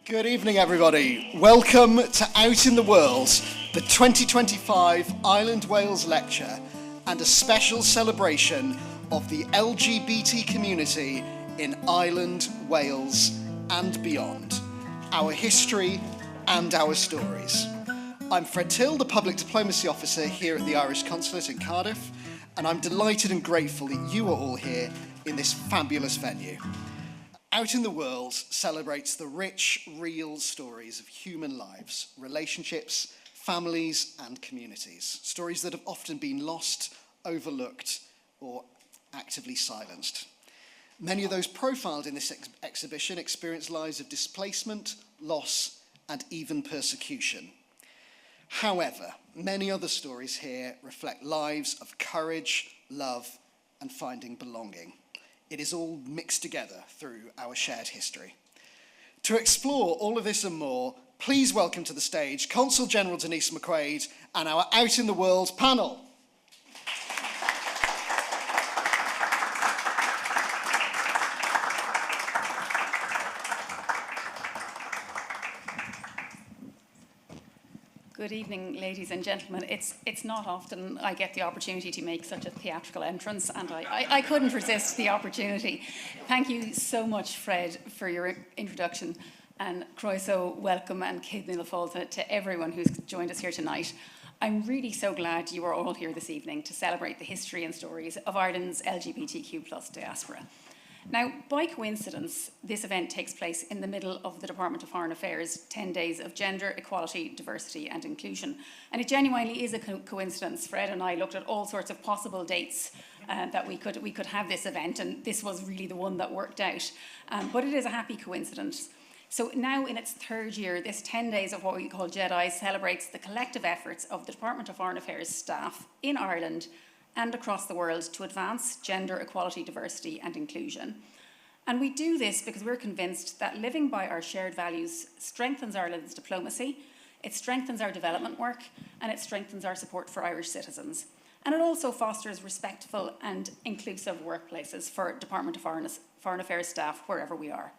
Good evening, everybody. Welcome to Out in the World, the 2025 Ireland Wales Lecture, and a special celebration of the LGBT community in Ireland, Wales, and beyond, our history and our stories. I'm Fred Till, the Public Diplomacy Officer here at the Irish Consulate in Cardiff, and I'm delighted and grateful that you are all here in this fabulous venue. Out in the World celebrates the rich, real stories of human lives, relationships, families, and communities. Stories that have often been lost, overlooked, or actively silenced. Many of those profiled in this exhibition experience lives of displacement, loss, and even persecution. However, many other stories here reflect lives of courage, love, and finding belonging. It is all mixed together through our shared history. To explore all of this and more, please welcome to the stage Consul General Denise McQuade and our Out in the World panel. Good evening, ladies and gentlemen. It's not often I get the opportunity to make such a theatrical entrance, and I couldn't resist the opportunity. Thank you so much, Fred, for your introduction, and Croeso, welcome, and Céad Míle Fáilte to everyone who's joined us here tonight. I'm really so glad you are all here this evening to celebrate the history and stories of Ireland's LGBTQ plus diaspora. Now, by coincidence, this event takes place in the middle of the Department of Foreign Affairs' 10 days of gender, equality, diversity and inclusion. And it genuinely is a coincidence. Fred and I looked at all sorts of possible dates that we could have this event, and this was really the one that worked out. But it is a happy coincidence. So now in its third year, this 10 days of what we call JEDI celebrates the collective efforts of the Department of Foreign Affairs staff in Ireland and across the world to advance gender equality, diversity and inclusion. And we do this because we're convinced that living by our shared values strengthens Ireland's diplomacy, it strengthens our development work, and it strengthens our support for Irish citizens. And it also fosters respectful and inclusive workplaces for Department of Foreign Affairs staff wherever we are.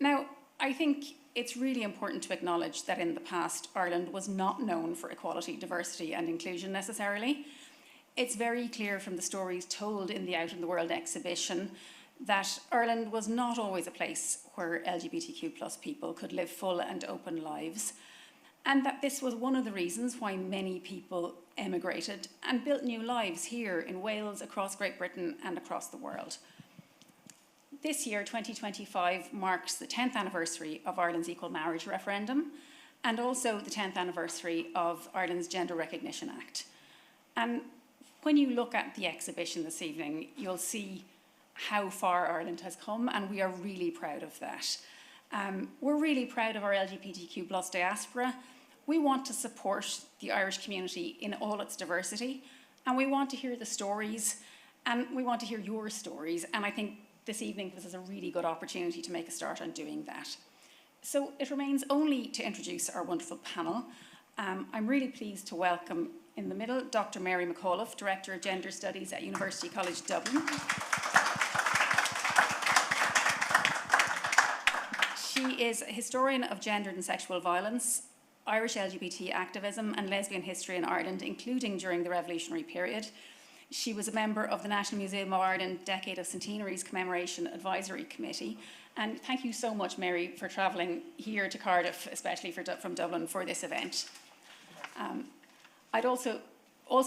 Now, I think it's really important to acknowledge that in the past, Ireland was not known for equality, diversity and inclusion necessarily. It's very clear from the stories told in the Out in the World exhibition that Ireland was not always a place where LGBTQ plus people could live full and open lives, and that this was one of the reasons why many people emigrated and built new lives here in Wales, across Great Britain and across the world. This year, 2025, marks the 10th anniversary of Ireland's Equal Marriage referendum and also the 10th anniversary of Ireland's Gender Recognition Act. And when you look at the exhibition this evening, you'll see how far Ireland has come, and we are really proud of that. We're really proud of our LGBTQ plus diaspora. We want to support the Irish community in all its diversity, and we want to hear the stories, and we want to hear your stories, and I think this evening this is a really good opportunity to make a start on doing that. So it remains only to introduce our wonderful panel. I'm really pleased to welcome in the middle, Dr Mary McAuliffe, Director of Gender Studies at University College Dublin. She is a historian of gendered and sexual violence, Irish LGBT activism and lesbian history in Ireland, including during the revolutionary period. She was a member of the National Museum of Ireland Decade of Centenaries Commemoration Advisory Committee. And thank you so much, Mary, for travelling here to Cardiff, especially from Dublin, for this event. I'd also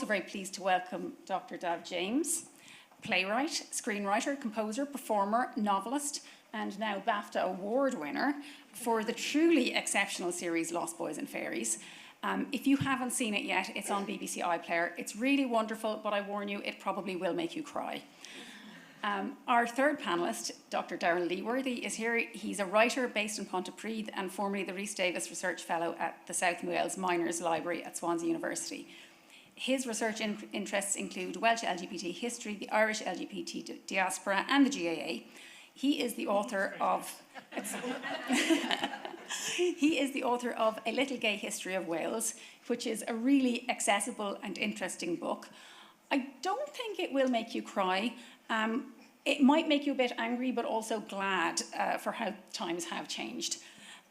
very pleased to welcome Dr. Dav James, playwright, screenwriter, composer, performer, novelist, and now BAFTA award winner for the truly exceptional series Lost Boys and Fairies. If you haven't seen it yet, it's on BBC iPlayer. It's really wonderful, but I warn you, it probably will make you cry. Our third panellist, Dr. Daryl Leeworthy, is here. He's a writer based in Pontypridd and formerly the Rhys Davis Research Fellow at the South Wales Miners Library at Swansea University. His research interests include Welsh LGBT history, the Irish LGBT diaspora, and the GAA. He is the author of A Little Gay History of Wales, which is a really accessible and interesting book. I don't think it will make you cry. It might make you a bit angry, but also glad for how times have changed.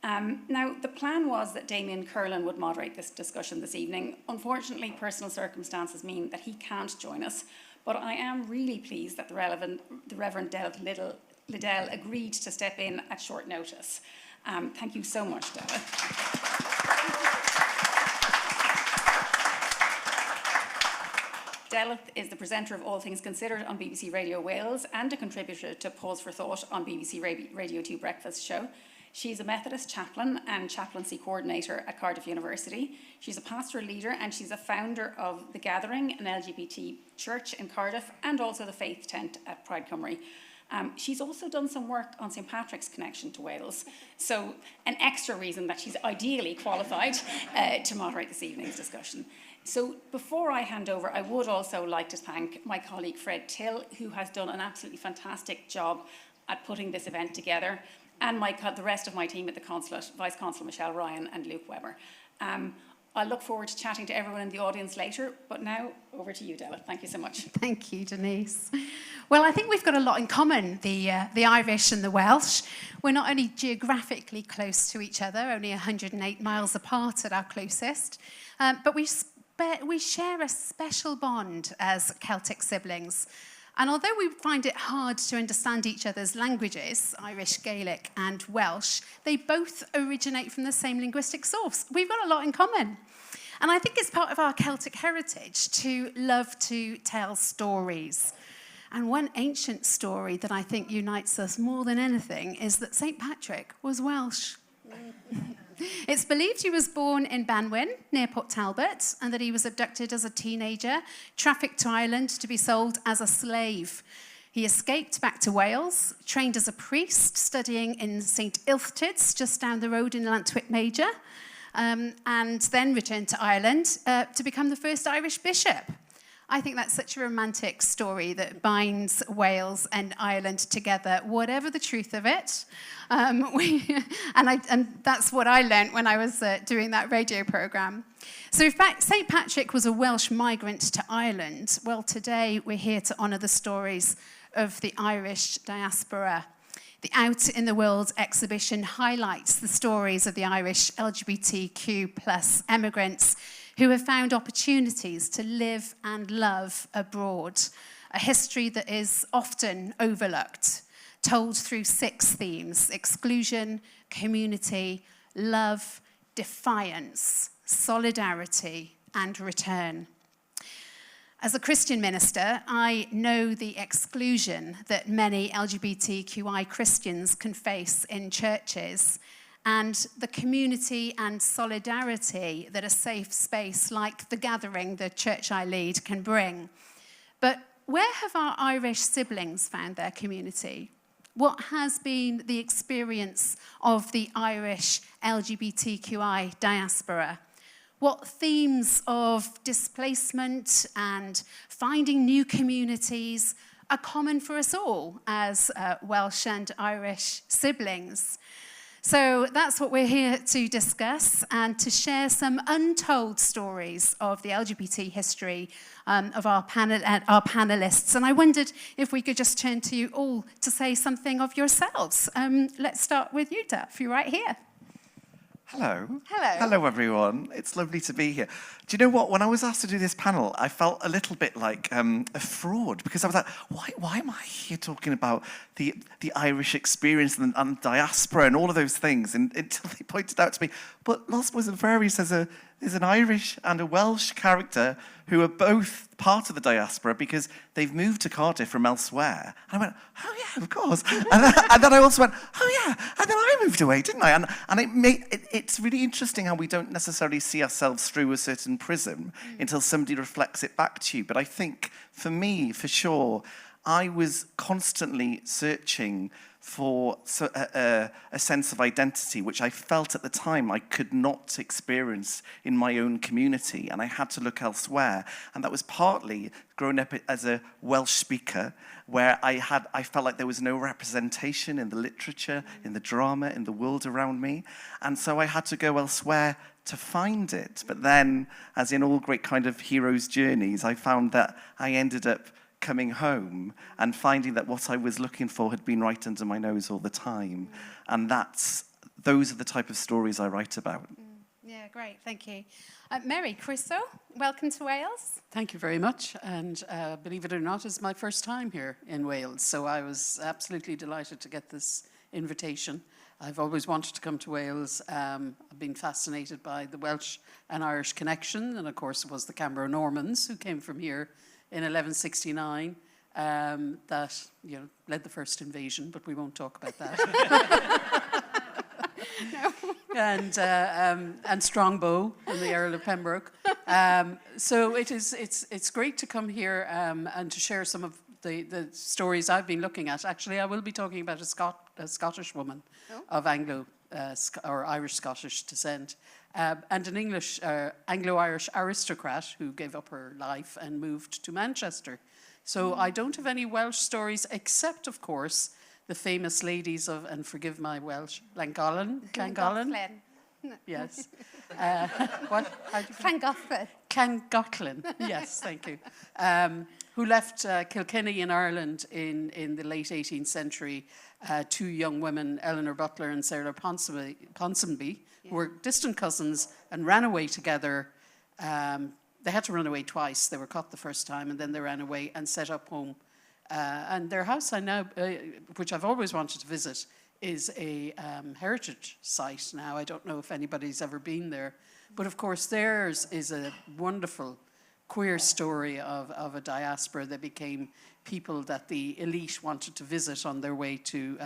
Now, the plan was that Damien Curlin would moderate this discussion this evening. Unfortunately, personal circumstances mean that he can't join us, but I am really pleased that the Reverend Delyth Liddell agreed to step in at short notice. Thank you so much, Delyth. Delyth is the presenter of All Things Considered on BBC Radio Wales and a contributor to Pause for Thought on BBC Radio 2 Breakfast Show. She's a Methodist chaplain and chaplaincy coordinator at Cardiff University. She's a pastoral leader and she's a founder of The Gathering, an LGBT church in Cardiff, and also the Faith Tent at Pride Cymru. She's also done some work on St Patrick's connection to Wales, so an extra reason that she's ideally qualified to moderate this evening's discussion. So before I hand over, I would also like to thank my colleague Fred Till, who has done an absolutely fantastic job at putting this event together, and the rest of my team at the Consulate, Vice Consul Michelle Ryan and Luke Webber. I look forward to chatting to everyone in the audience later, but now over to you, Delyth. Thank you so much. Thank you, Denise. Well, I think we've got a lot in common, the Irish and the Welsh. We're not only geographically close to each other, only 108 miles apart at our closest, but we share a special bond as Celtic siblings. And although we find it hard to understand each other's languages, Irish, Gaelic and Welsh, they both originate from the same linguistic source. We've got a lot in common. And I think it's part of our Celtic heritage to love to tell stories. And one ancient story that I think unites us more than anything is that St Patrick was Welsh. It's believed he was born in Banwyn, near Port Talbot, and that he was abducted as a teenager, trafficked to Ireland to be sold as a slave. He escaped back to Wales, trained as a priest, studying in St Illtyd's, just down the road in Llantwit Major, and then returned to Ireland to become the first Irish bishop. I think that's such a romantic story that binds Wales and Ireland together, whatever the truth of it. And that's what I learnt when I was doing that radio programme. So in fact, St Patrick was a Welsh migrant to Ireland. Well, today we're here to honour the stories of the Irish diaspora. The Out in the World exhibition highlights the stories of the Irish LGBTQ plus emigrants who have found opportunities to live and love abroad, a history that is often overlooked, told through 6 themes: exclusion, community, love, defiance, solidarity, and return. As a Christian minister, I know the exclusion that many LGBTQI Christians can face in churches, and the community and solidarity that a safe space like The Gathering, the church I lead, can bring. But where have our Irish siblings found their community? What has been the experience of the Irish LGBTQI diaspora? What themes of displacement and finding new communities are common for us all as Welsh and Irish siblings? So that's what we're here to discuss and to share some untold stories of the LGBT history of our panelists. And I wondered if we could just turn to you all to say something of yourselves. Let's start with you, Duff. You're right here. Hello. Hello. Hello, everyone. It's lovely to be here. Do you know what? When I was asked to do this panel, I felt a little bit like a fraud, because I was like, why am I here talking about the Irish experience and diaspora and all of those things? And until they pointed out to me, but Lost Boys and Fairies is an Irish and a Welsh character who are both part of the diaspora because they've moved to Cardiff from elsewhere. And I went, oh yeah, of course. And then I also went, oh yeah, and then I moved away, didn't I? And it's really interesting how we don't necessarily see ourselves through a certain prism until somebody reflects it back to you. But I think, for me, for sure, I was constantly searching for a sense of identity, which I felt at the time I could not experience in my own community, and I had to look elsewhere. And that was partly growing up as a Welsh speaker, where I felt like there was no representation in the literature, in the drama, in the world around me. And so I had to go elsewhere to find it. But then, as in all great kind of heroes' journeys, I found that I ended up coming home and finding that what I was looking for had been right under my nose all the time. And that's those are the type of stories I write about. Yeah, great, thank you. Mary, Chriso, welcome to Wales. Thank you very much, and believe it or not, it's my first time here in Wales, so I was absolutely delighted to get this invitation. I've always wanted to come to Wales. I've been fascinated by the Welsh and Irish connection, and of course it was the Cambro-Normans who came from here in 1169 that led the first invasion, but we won't talk about that. No. And Strongbow and the Earl of Pembroke. So it's great to come here and to share some of the stories I've been looking at. Actually, I will be talking about a Scottish woman of Anglo or Irish-Scottish descent, and an English Anglo-Irish aristocrat who gave up her life and moved to Manchester. So I don't have any Welsh stories, except, of course, the famous ladies of, and forgive my Welsh, Llangollen. Yes. What? Llangollen. Yes, thank you. Who left Kilkenny in Ireland in the late 18th century. Two young women, Eleanor Butler and Sarah Ponsonby, who were distant cousins and ran away together. They had to run away twice. They were caught the first time, and then they ran away and set up home. And their house, which I've always wanted to visit, is a heritage site now. I don't know if anybody's ever been there. But of course, theirs is a wonderful queer story of a diaspora that became people that the elite wanted to visit on their way to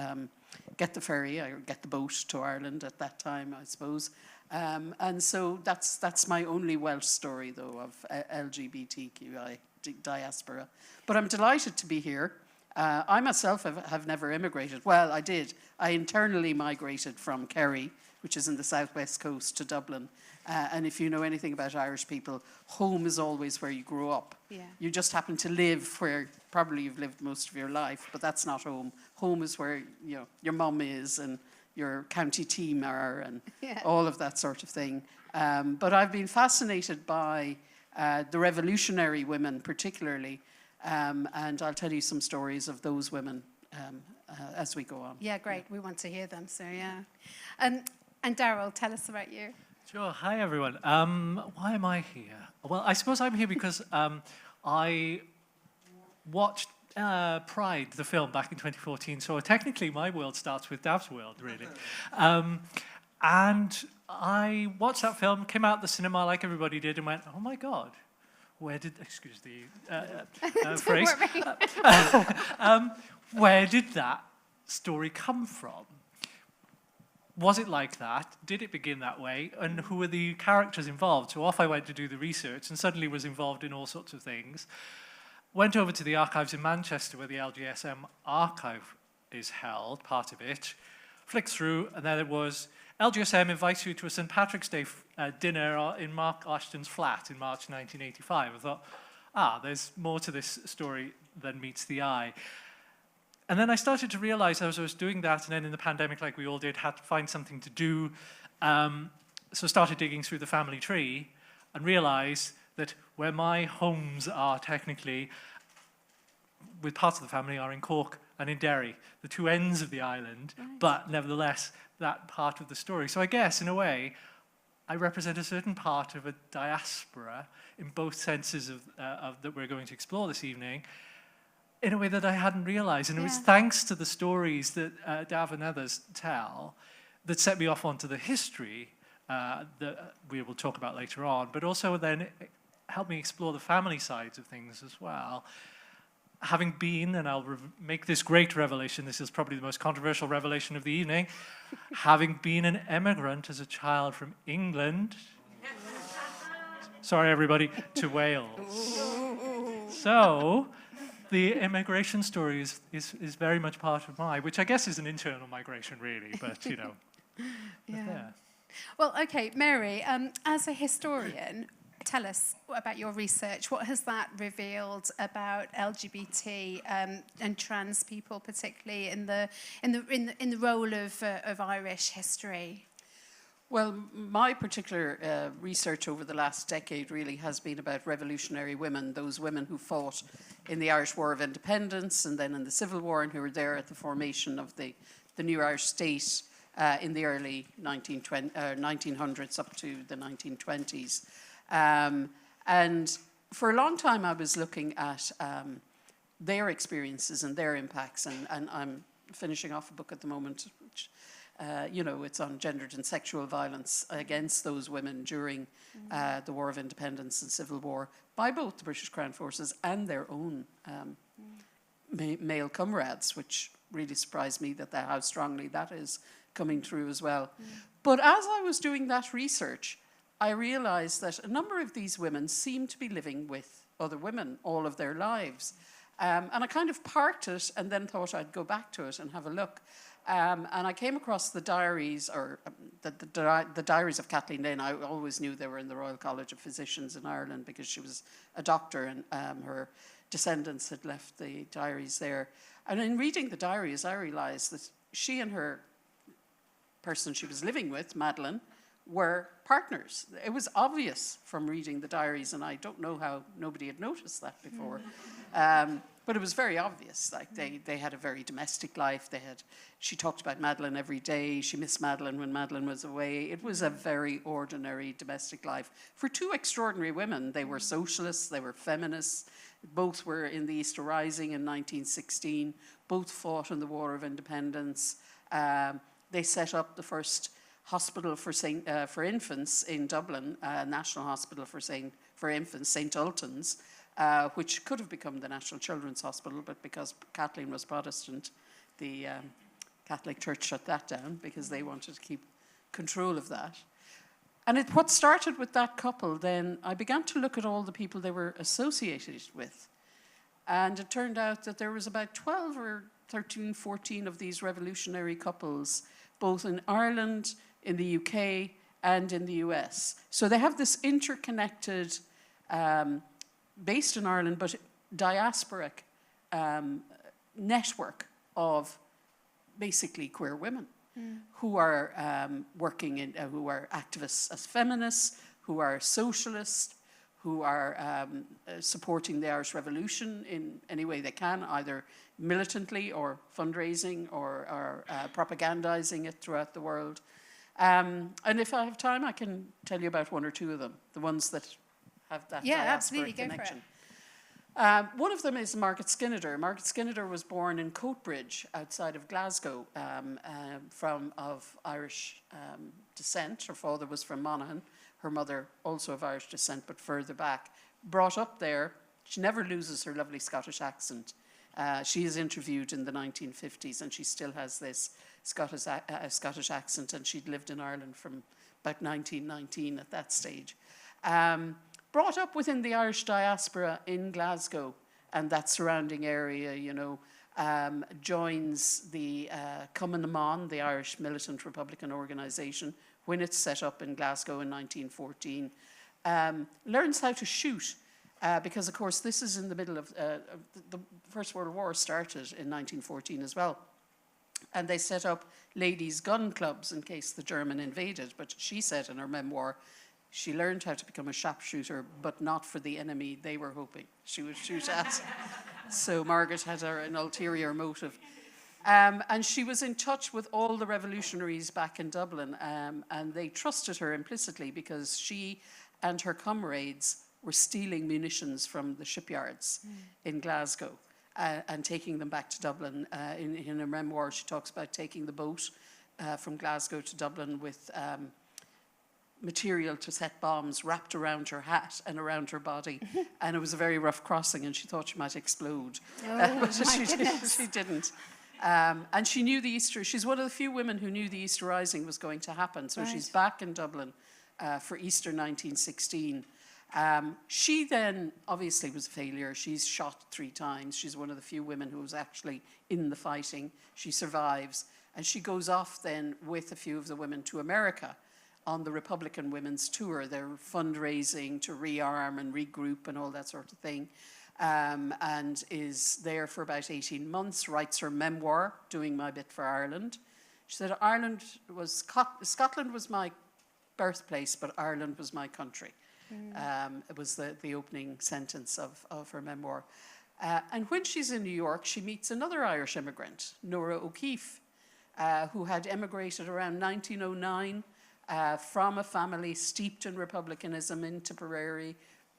get the ferry or get the boat to Ireland at that time, I suppose. And so that's my only Welsh story, though, of LGBTQI diaspora. But I'm delighted to be here. I myself have never immigrated. Well, I did. I internally migrated from Kerry, which is in the southwest coast, to Dublin. And if you know anything about Irish people, home is always where you grow up. Yeah. You just happen to live where probably you've lived most of your life, but that's not home. Home is where your mum is and your county team are and all of that sort of thing. But I've been fascinated by the revolutionary women particularly, and I'll tell you some stories of those women as we go on. Yeah, great. We want to hear them, so yeah. And Daryl, tell us about you. Sure. Hi, everyone. Why am I here? Well, I suppose I'm here because I watched Pride, the film, back in 2014. So technically, my world starts with Dav's world, really. And I watched that film, came out the cinema like everybody did, and went, oh my God, where did, excuse the phrase, where did that story come from? Was it like that? Did it begin that way? And who were the characters involved? So off I went to do the research and suddenly was involved in all sorts of things. Went over to the archives in Manchester where the LGSM archive is held, part of it. Flicked through, and there it was. LGSM invites you to a St. Patrick's Day dinner in Mark Ashton's flat in March 1985. I thought, there's more to this story than meets the eye. And then I started to realize as I was doing that, and then in the pandemic, like we all did, had to find something to do. So started digging through the family tree and realized that where my homes are technically, with parts of the family, are in Cork and in Derry, the two ends of the island, right. But nevertheless, that part of the story. So I guess, in a way, I represent a certain part of a diaspora in both senses of that we're going to explore this evening, in a way that I hadn't realized. And it was thanks to the stories that Dav and others tell that set me off onto the history that we will talk about later on, but also then helped me explore the family sides of things as well. Having been, and I'll make this great revelation, this is probably the most controversial revelation of the evening, having been an emigrant as a child from England, sorry everybody, to Wales. So, the immigration story is very much part of mine, which I guess is an internal migration, really, but, you know. Yeah. Well, okay, Mary, as a historian, tell us about your research. What has that revealed about LGBT and trans people, particularly in the role of Irish history? Well, my particular research over the last decade really has been about revolutionary women, those women who fought in the Irish War of Independence and then in the Civil War and who were there at the formation of the new Irish state in the early 1900s up to the 1920s. And for a long time, I was looking at their experiences and their impacts, and I'm finishing off a book at the moment, which, it's on gendered and sexual violence against those women during the War of Independence and Civil War by both the British Crown Forces and their own male comrades, which really surprised me how strongly that is coming through as well. But as I was doing that research, I realized that a number of these women seemed to be living with other women all of their lives. And I kind of parked it and then thought I'd go back to it and have a look. And I came across the diaries, or the diaries of Kathleen Lane. I always knew they were in the Royal College of Physicians in Ireland because she was a doctor, and her descendants had left the diaries there. And in reading the diaries, I realized that she and her person she was living with, Madeleine, were partners. It was obvious from reading the diaries, and I don't know how nobody had noticed that before. But it was very obvious. Like they had a very domestic life. She talked about Madeleine every day. She missed Madeleine when Madeleine was away. It was a very ordinary domestic life for two extraordinary women. They were socialists. They were feminists. Both were in the Easter Rising in 1916. Both fought in the War of Independence. They set up the first hospital for infants in Dublin, National Hospital for Infants, St. Ultan's, which could have become the National Children's Hospital, but because Kathleen was Protestant, the Catholic Church shut that down because they wanted to keep control of that. And what started with that couple, then I began to look at all the people they were associated with. And it turned out that there was about 12 or 13, 14 of these revolutionary couples, both in Ireland, in the UK, and in the US. So they have this interconnected, based in Ireland, but diasporic network of basically queer women who are working who are activists as feminists, who are socialists, who are supporting the Irish Revolution in any way they can, either militantly or fundraising or propagandizing it throughout the world. And if I have time, I can tell you about one or two of them, the ones that have that absolutely. Go connection. For it. One of them is Margaret Skinner. Margaret Skinner was born in Coatbridge outside of Glasgow, of Irish descent. Her father was from Monaghan. Her mother also of Irish descent, but further back. Brought up there. She never loses her lovely Scottish accent. She is interviewed in the 1950s, and she still has this Scottish accent, and she'd lived in Ireland from about 1919 at that stage. Brought up within the Irish diaspora in Glasgow and that surrounding area, joins the Cumann na mBan, the Irish militant Republican organisation, when it's set up in Glasgow in 1914. Learns how to shoot, because, of course, this is in the middle of the First World War started in 1914 as well. And they set up ladies' gun clubs in case the German invaded. But she said in her memoir, she learned how to become a sharpshooter, but not for the enemy they were hoping she would shoot at. So Margaret had an ulterior motive. And she was in touch with all the revolutionaries back in Dublin, and they trusted her implicitly because she and her comrades were stealing munitions from the shipyards in Glasgow and taking them back to Dublin. In her memoir, she talks about taking the boat from Glasgow to Dublin with material to set bombs wrapped around her hat and around her body. And it was a very rough crossing, and she thought she might explode. But she didn't. And she knew the Easter. She's one of the few women who knew the Easter Rising was going to happen. So she's back in Dublin for Easter 1916. She then obviously was a failure. She's shot 3 times. She's one of the few women who was actually in the fighting. She survives. And she goes off then with a few of the women to America on the Republican Women's Tour. They're fundraising to rearm and regroup and all that sort of thing. And is there for about 18 months, writes her memoir, Doing My Bit for Ireland. She said, Scotland was my birthplace, but Ireland was my country. It was the opening sentence of her memoir. And when she's in New York, she meets another Irish immigrant, Nora O'Keeffe. who had emigrated around 1909 from a family steeped in republicanism in Tipperary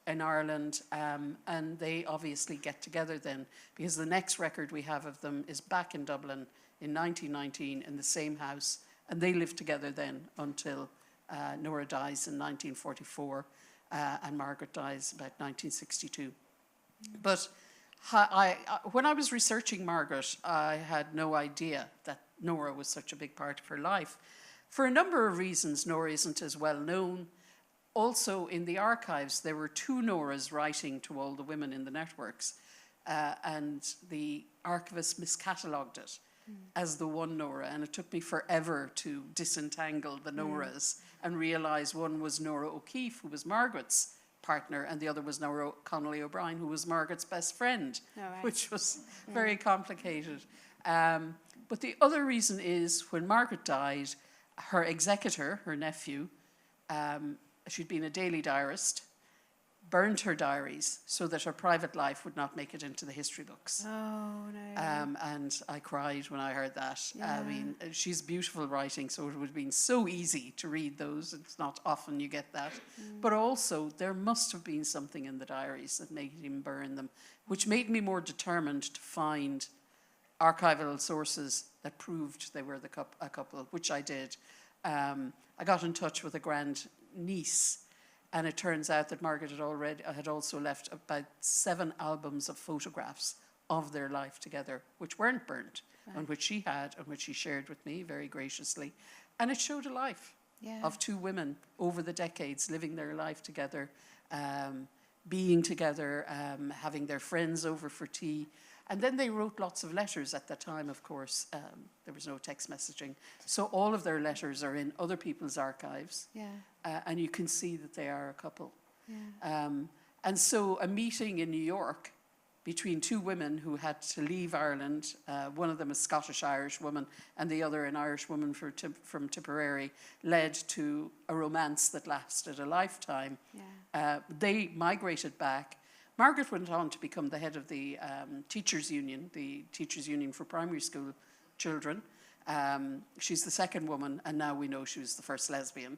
in Ireland, and they obviously get together then, because the next record we have of them is back in Dublin in 1919 in the same house, and they lived together then until Nora dies in 1944 and Margaret dies about 1962. But when I was researching Margaret, I had no idea that Nora was such a big part of her life. For a number of reasons, Nora isn't as well known. Also, in the archives, there were 2 Noras writing to all the women in the networks, and the archivist miscatalogued it as the one Nora, and it took me forever to disentangle the Noras and realize one was Nora O'Keeffe, who was Margaret's partner, and the other was Nora Connolly O'Brien, who was Margaret's best friend, which was very complicated. But the other reason is when Margaret died, her executor, her nephew, she'd been a daily diarist, burned her diaries so that her private life would not make it into the history books. Oh, no. And I cried when I heard that. Yeah. I mean, she's beautiful writing, so it would have been so easy to read those. It's not often you get that. But also, there must have been something in the diaries that made him burn them, which made me more determined to find archival sources that proved they were a couple, which I did. I got in touch with a grand niece, and it turns out that Margaret had also left about 7 albums of photographs of their life together, which weren't burnt, and which she had, and which she shared with me very graciously. And it showed a life of 2 women over the decades, living their life together, being together, having their friends over for tea. And then they wrote lots of letters at that time, of course. There was no text messaging. So all of their letters are in other people's archives. And you can see that they are a couple. And so a meeting in New York between 2 women who had to leave Ireland, one of them a Scottish-Irish woman and the other an Irish woman from Tipperary, led to a romance that lasted a lifetime. They migrated back. Margaret went on to become the head of the Teachers' Union for primary school children. She's the second woman, and now we know she was the first lesbian.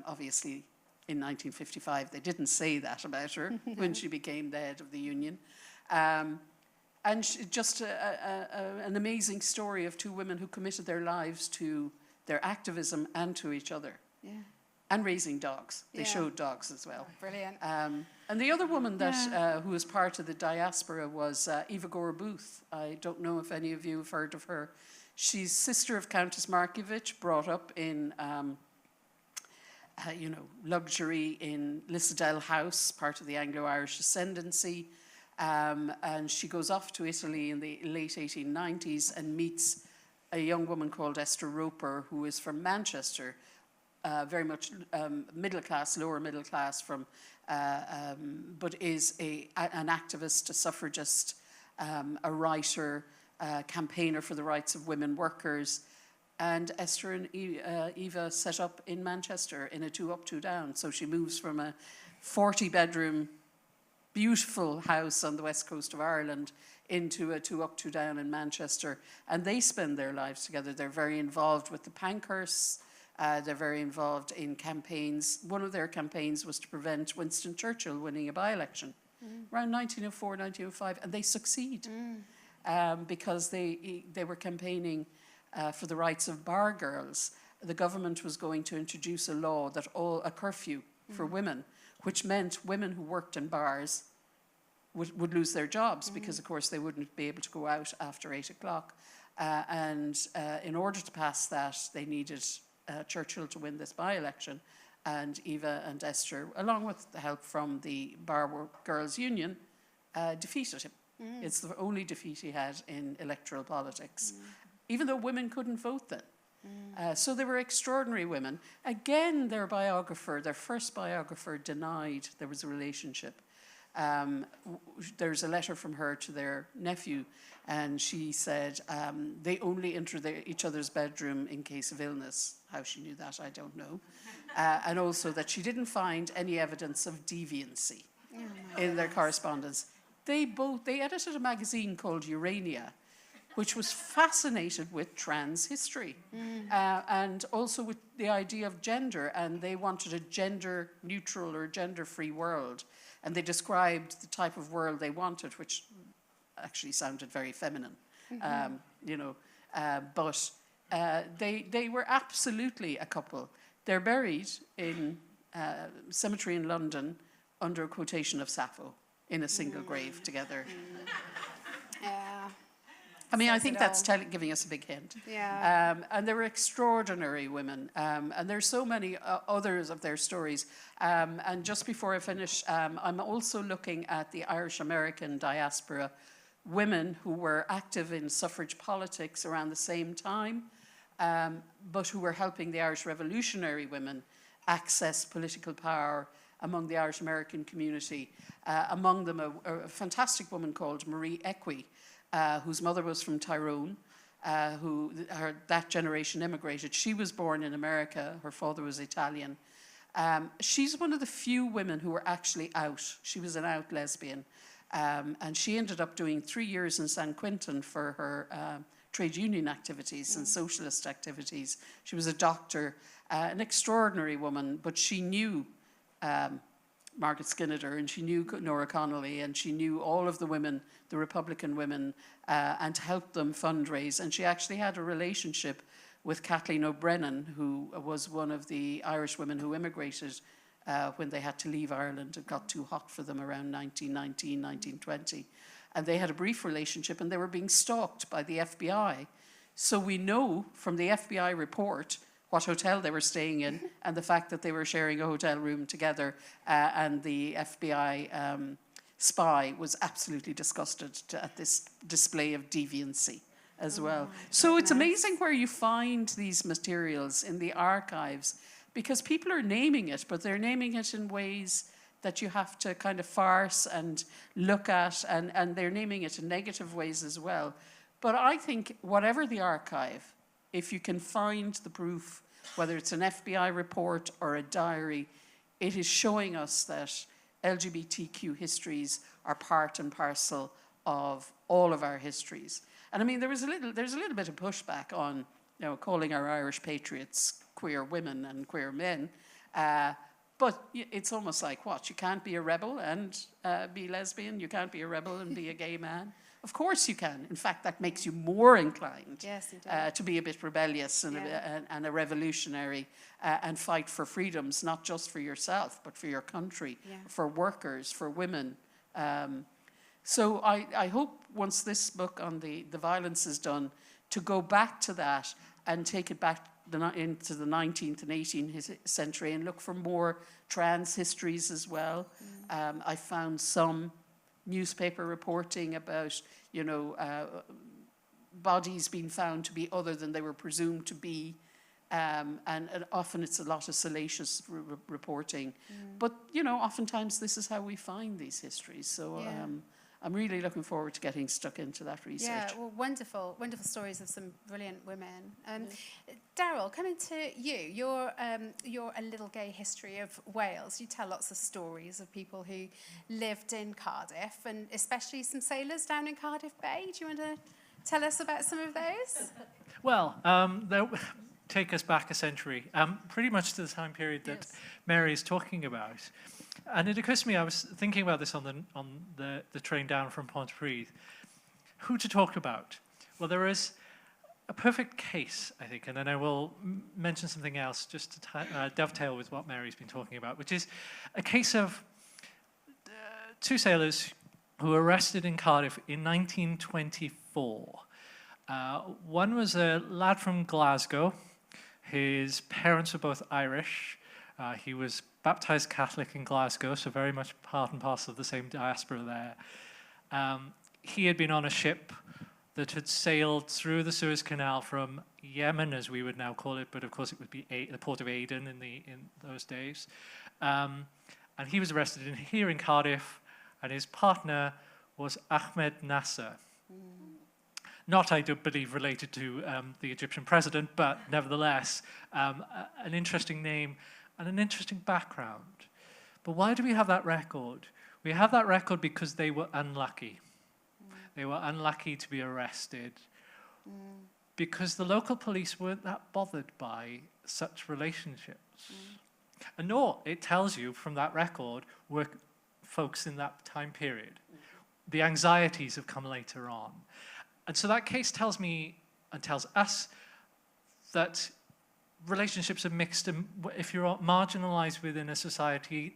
Obviously, in 1955, they didn't say that about her when she became the head of the union. And just an amazing story of 2 women who committed their lives to their activism and to each other. And raising dogs. They showed dogs as well. Brilliant. And the other woman that who was part of the diaspora was Eva Gore Booth. I don't know if any of you have heard of her. She's sister of Countess Markievicz, brought up in luxury in Lissadell House, part of the Anglo-Irish ascendancy. And she goes off to Italy in the late 1890s and meets a young woman called Esther Roper, who is from Manchester, very much middle class, lower middle class, but is an activist, a suffragist, a writer, campaigner for the rights of women workers. And Esther and Eva set up in Manchester in a 2-up, 2-down. So she moves from a 40-bedroom, beautiful house on the west coast of Ireland into a 2-up, 2-down in Manchester. And they spend their lives together. They're very involved with the Pankhursts. They're very involved in campaigns. One of their campaigns was to prevent Winston Churchill winning a by-election around 1904, 1905, and they succeed because they were campaigning for the rights of bar girls. The government was going to introduce a law that a curfew for women, which meant women who worked in bars would lose their jobs because, of course, they wouldn't be able to go out after 8 o'clock. And in order to pass that, they needed Churchill to win this by-election, and Eva and Esther, along with the help from the Bar Girls Union, defeated him. It's the only defeat he had in electoral politics, even though women couldn't vote then. So they were extraordinary women. Again, their first biographer, denied there was a relationship. There's a letter from her to their nephew, and she said they only enter each other's bedroom in case of illness. How she knew that, I don't know. And also that she didn't find any evidence of deviancy in their correspondence. They edited a magazine called Urania, which was fascinated with trans history and also with the idea of gender. And they wanted a gender neutral or gender free world. And they described the type of world they wanted, which actually sounded very feminine, but they were absolutely a couple. They're buried in a cemetery in London under a quotation of Sappho in a single grave together. Yeah. I mean, I Says think it that's all. giving us a big hint. Yeah. And they were extraordinary women. And there's so many others of their stories. And just before I finish, I'm also looking at the Irish American diaspora, women who were active in suffrage politics around the same time, but who were helping the Irish revolutionary women access political power among the Irish American community. Among them, a fantastic woman called Marie Equi, whose mother was from Tyrone, that generation immigrated. She was born in America. Her father was Italian. She's one of the few women who were actually out. She was an out lesbian. And she ended up doing 3 years in San Quentin for her trade union activities and socialist activities. She was a doctor, an extraordinary woman, but she knew Margaret Skinner, and she knew Nora Connolly, and she knew all of the women, the Republican women, and helped them fundraise. And she actually had a relationship with Kathleen O'Brennan, who was one of the Irish women who immigrated when they had to leave Ireland. It got too hot for them around 1919, 1920. And they had a brief relationship, and they were being stalked by the FBI. So we know from the FBI report what hotel they were staying in, and the fact that they were sharing a hotel room together, and the FBI spy was absolutely disgusted at this display of deviancy as well. So it's amazing where you find these materials in the archives, because people are naming it, but they're naming it in ways that you have to kind of farce and look at, and they're naming it in negative ways as well. But I think whatever the archive, if you can find the proof, whether it's an FBI report or a diary, it is showing us that LGBTQ histories are part and parcel of all of our histories. And I mean, there's a little bit of pushback on, calling our Irish patriots queer women and queer men, but it's almost like, what, you can't be a rebel and be lesbian, you can't be a rebel and be a gay man? Of course you can. In fact, that makes you more inclined to be a bit rebellious and a revolutionary and fight for freedoms, not just for yourself, but for your country, for workers, for women. So I hope once this book on the violence is done, to go back to that and take it back into the 19th and 18th century and look for more trans histories as well. I found some newspaper reporting about, bodies being found to be other than they were presumed to be. And often it's a lot of salacious reporting. But, oftentimes this is how we find these histories. So I'm really looking forward to getting stuck into that research. Yeah, well, wonderful stories of some brilliant women. Daryl, coming to you, you're a little gay history of Wales. You tell lots of stories of people who lived in Cardiff, and especially some sailors down in Cardiff Bay. Do you want to tell us about some of those? Well, take us back a century, pretty much to the time period that Mary is talking about. And it occurs to me, I was thinking about this on the train down from Pontypridd, who to talk about. Well, there is a perfect case, I think, and then I will mention something else just to dovetail with what Mary's been talking about, which is a case of two sailors who were arrested in Cardiff in 1924. One was a lad from Glasgow. His parents were both Irish. He was baptized Catholic in Glasgow, so very much part and parcel of the same diaspora there. He had been on a ship that had sailed through the Suez Canal from Yemen, as we would now call it, but of course it would be the port of Aden in those days. And he was arrested here in Cardiff, and his partner was Ahmed Nasser. Not, I do believe, related to the Egyptian president, but nevertheless, an interesting name and an interesting background. But why do we have that record? We have that record because they were unlucky. They were unlucky to be arrested because the local police weren't that bothered by such relationships. And nor, it tells you from that record, were folks in that time period. The anxieties have come later on. And so that case tells me, and tells us, that relationships are mixed, and if you're marginalized within a society,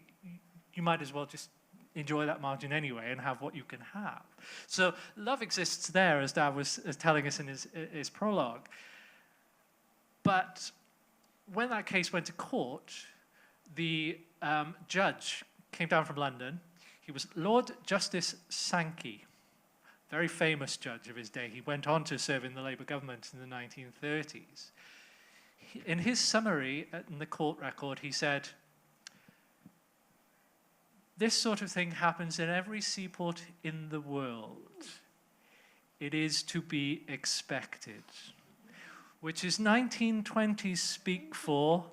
you might as well just enjoy that margin anyway and have what you can have. So love exists there, as Dad was telling us in his prologue. But when that case went to court, the judge came down from London. He was Lord Justice Sankey, very famous judge of his day. He went on to serve in the Labour government in the 1930s. In his summary in the court record, he said, "This sort of thing happens in every seaport in the world. It is to be expected," which is 1920s speak for,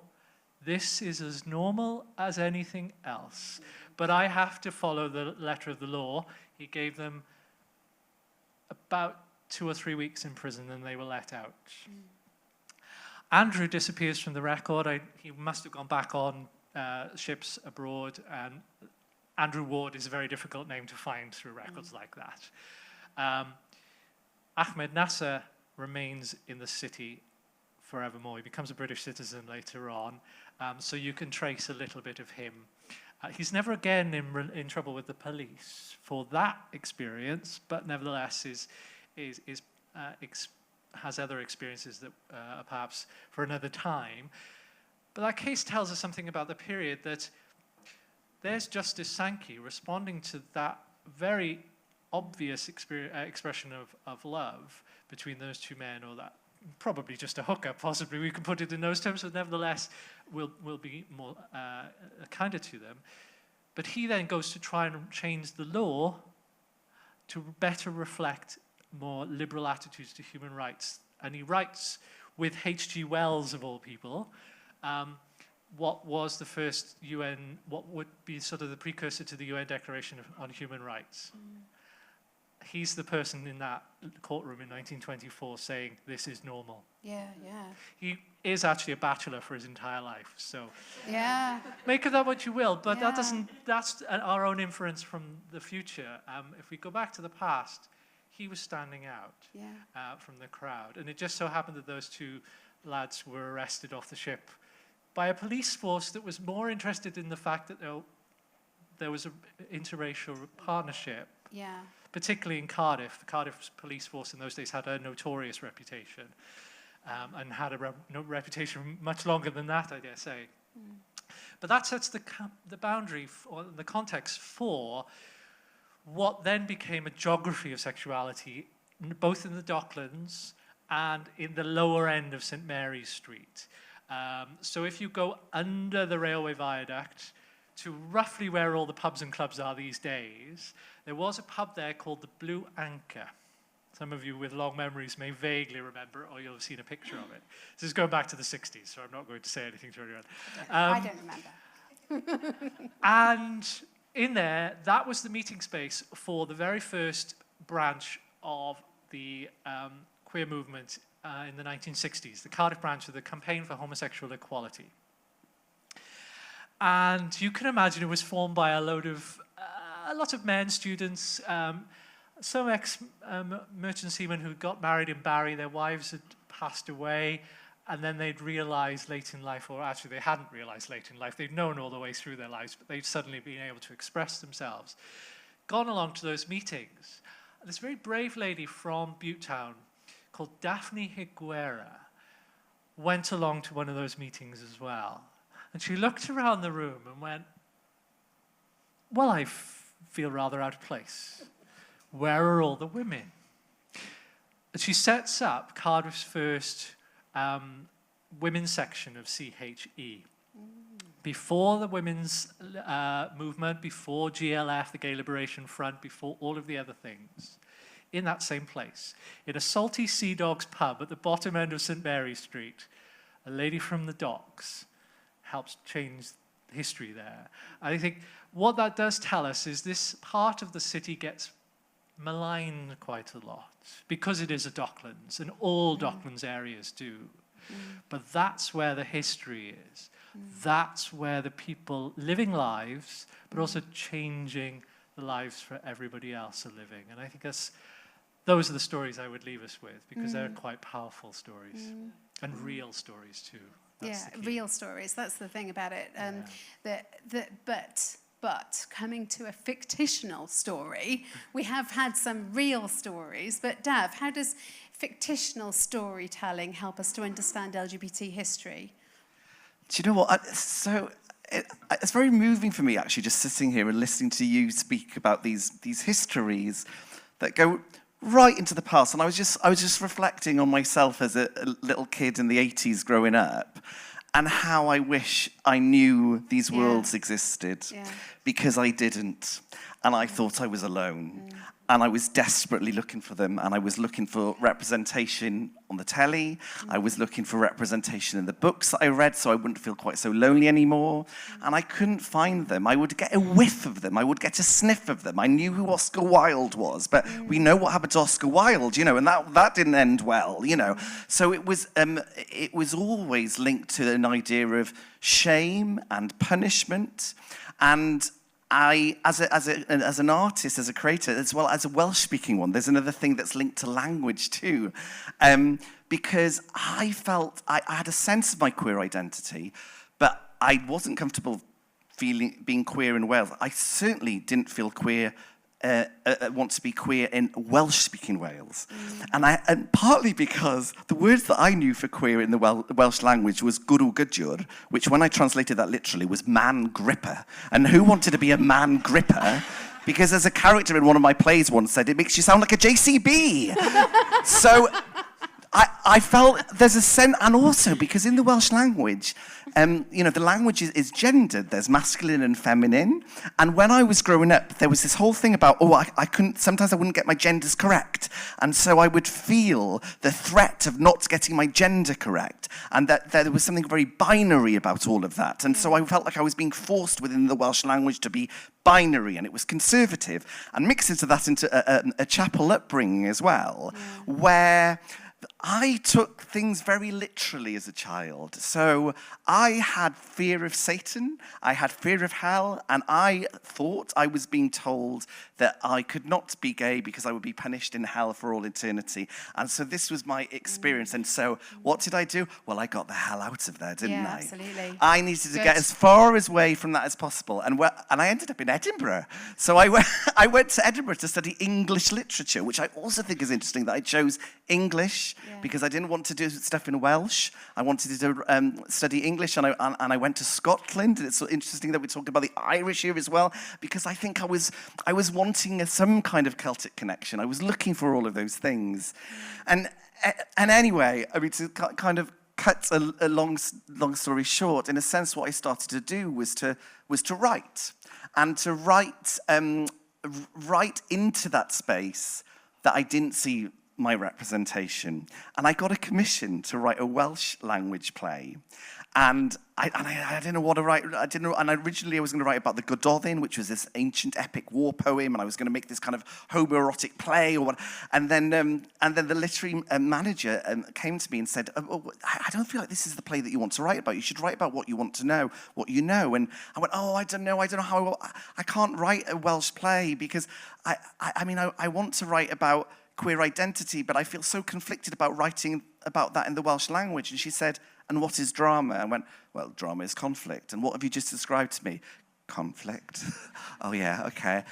this is as normal as anything else. But I have to follow the letter of the law. He gave them about 2 or 3 weeks in prison, and they were let out. Andrew disappears from the record. He must have gone back on ships abroad, and Andrew Ward is a very difficult name to find through records like that. Ahmed Nasser remains in the city forevermore. He becomes a British citizen later on, so you can trace a little bit of him. He's never again in trouble with the police for that experience, but nevertheless has other experiences that are perhaps for another time. But that case tells us something about the period, that there's Justice Sankey responding to that very obvious expression of love between those two men, or that probably just a hookup, possibly we can put it in those terms, but nevertheless will be more kinder to them. But he then goes to try and change the law to better reflect more liberal attitudes to human rights. And he writes with H.G. Wells, of all people, what was the first UN, what would be sort of the precursor to the UN Declaration on Human Rights. He's the person in that courtroom in 1924 saying, this is normal. Yeah. He is actually a bachelor for his entire life, so Yeah. make of that what you will, but Yeah. that's our own inference from the future. If we go back to the past, he was standing out from the crowd. And it just so happened that those two lads were arrested off the ship by a police force that was more interested in the fact that there was an interracial partnership, particularly in Cardiff. Cardiff's police force in those days had a notorious reputation, and had a reputation much longer than that, I dare say. But that sets the boundary, or the context for what then became a geography of sexuality, both in the Docklands and in the lower end of St. Mary's Street. So if you go under the railway viaduct to roughly where all the pubs and clubs are these days, there was a pub there called the Blue Anchor. Some of you with long memories may vaguely remember it, or you'll have seen a picture of it. This is going back to the 60s, so I'm not going to say anything to anyone. I don't remember. And in there, that was the meeting space for the very first branch of the queer movement in the 1960s, the Cardiff branch of the Campaign for Homosexual Equality. And you can imagine it was formed by a lot of men, students, some ex-merchant seamen who got married in Barry, their wives had passed away, and then they'd realized late in life, or actually they hadn't realized late in life, they'd known all the way through their lives, but they'd suddenly been able to express themselves. Gone along to those meetings. This very brave lady from Butetown called Daphne Higuera went along to one of those meetings as well. And she looked around the room and went, well, I feel rather out of place. Where are all the women? And she sets up Cardiff's first women's section of CHE. Before the women's movement, before GLF, the Gay Liberation Front, before all of the other things, in that same place, in a Salty Sea Dogs pub at the bottom end of St. Mary's Street, a lady from the docks helps change history there. I think what that does tell us is this part of the city gets maligned quite a lot because it is a Docklands, and all Docklands areas do. But that's where the history is. That's where the people living lives, but also changing the lives for everybody else are living. And I think those are the stories I would leave us with, because they're quite powerful stories and real stories too. That's the key. Real stories. That's the thing about it. But coming to a fictional story, we have had some real stories. But Dav, how does fictional storytelling help us to understand LGBT history? Do you know what? It's very moving for me, actually, just sitting here and listening to you speak about these histories that go right into the past. And I was just reflecting on myself as a little kid in the 80s growing up, and how I wish I knew these worlds existed, because I didn't. And I thought I was alone. And I was desperately looking for them. And I was looking for representation on the telly. I was looking for representation in the books that I read, so I wouldn't feel quite so lonely anymore. And I couldn't find them. I would get a whiff of them. I would get a sniff of them. I knew who Oscar Wilde was, but we know what happened to Oscar Wilde, and that didn't end well, So it was always linked to an idea of shame and punishment. And I, as an artist, as a creator, as well as a Welsh-speaking one, there's another thing that's linked to language too, because I felt I had a sense of my queer identity, but I wasn't comfortable being queer in Wales. I certainly didn't feel queer. Want to be queer in Welsh-speaking Wales, and partly because the words that I knew for queer in the Welsh language was gwrw gydiwr, which when I translated that literally was man gripper. And who wanted to be a man gripper? Because as a character in one of my plays once said, it makes you sound like a JCB. So I felt there's a sense, and also because in the Welsh language, the language is gendered. There's masculine and feminine. And when I was growing up, there was this whole thing about, sometimes I wouldn't get my genders correct. And so I would feel the threat of not getting my gender correct. And that there was something very binary about all of that. And so I felt like I was being forced within the Welsh language to be binary, and it was conservative. And mix into that into a chapel upbringing as well, where I took things very literally as a child. So I had fear of Satan, I had fear of hell, and I thought I was being told that I could not be gay because I would be punished in hell for all eternity. And so this was my experience. And so what did I do? Well, I got the hell out of there, didn't I? Absolutely. I needed to get as far away from that as possible. And I ended up in Edinburgh. So I went to Edinburgh to study English literature, which I also think is interesting that I chose English because I didn't want to do stuff in Welsh. I wanted to study English, and I went to Scotland. And it's so interesting that we talk about the Irish here as well, because I think I was wanting some kind of Celtic connection. I was looking for all of those things, and anyway, I mean, to kind of cut a long story short, in a sense, what I started to do was to write, and to write into that space that I didn't see my representation. And I got a commission to write a Welsh language play. And I didn't know what to write. And originally I was going to write about the Gododdin, which was this ancient epic war poem, and I was going to make this kind of homoerotic play or what. And then the literary manager came to me and said, I don't feel like this is the play that you want to write about. You should write about what you want to know, what you know. And I went, I don't know how I can't write a Welsh play because I want to write about queer identity, but I feel so conflicted about writing about that in the Welsh language. And she said, and what is drama? I went, well, drama is conflict. And what have you just described to me? Conflict. Oh yeah, okay.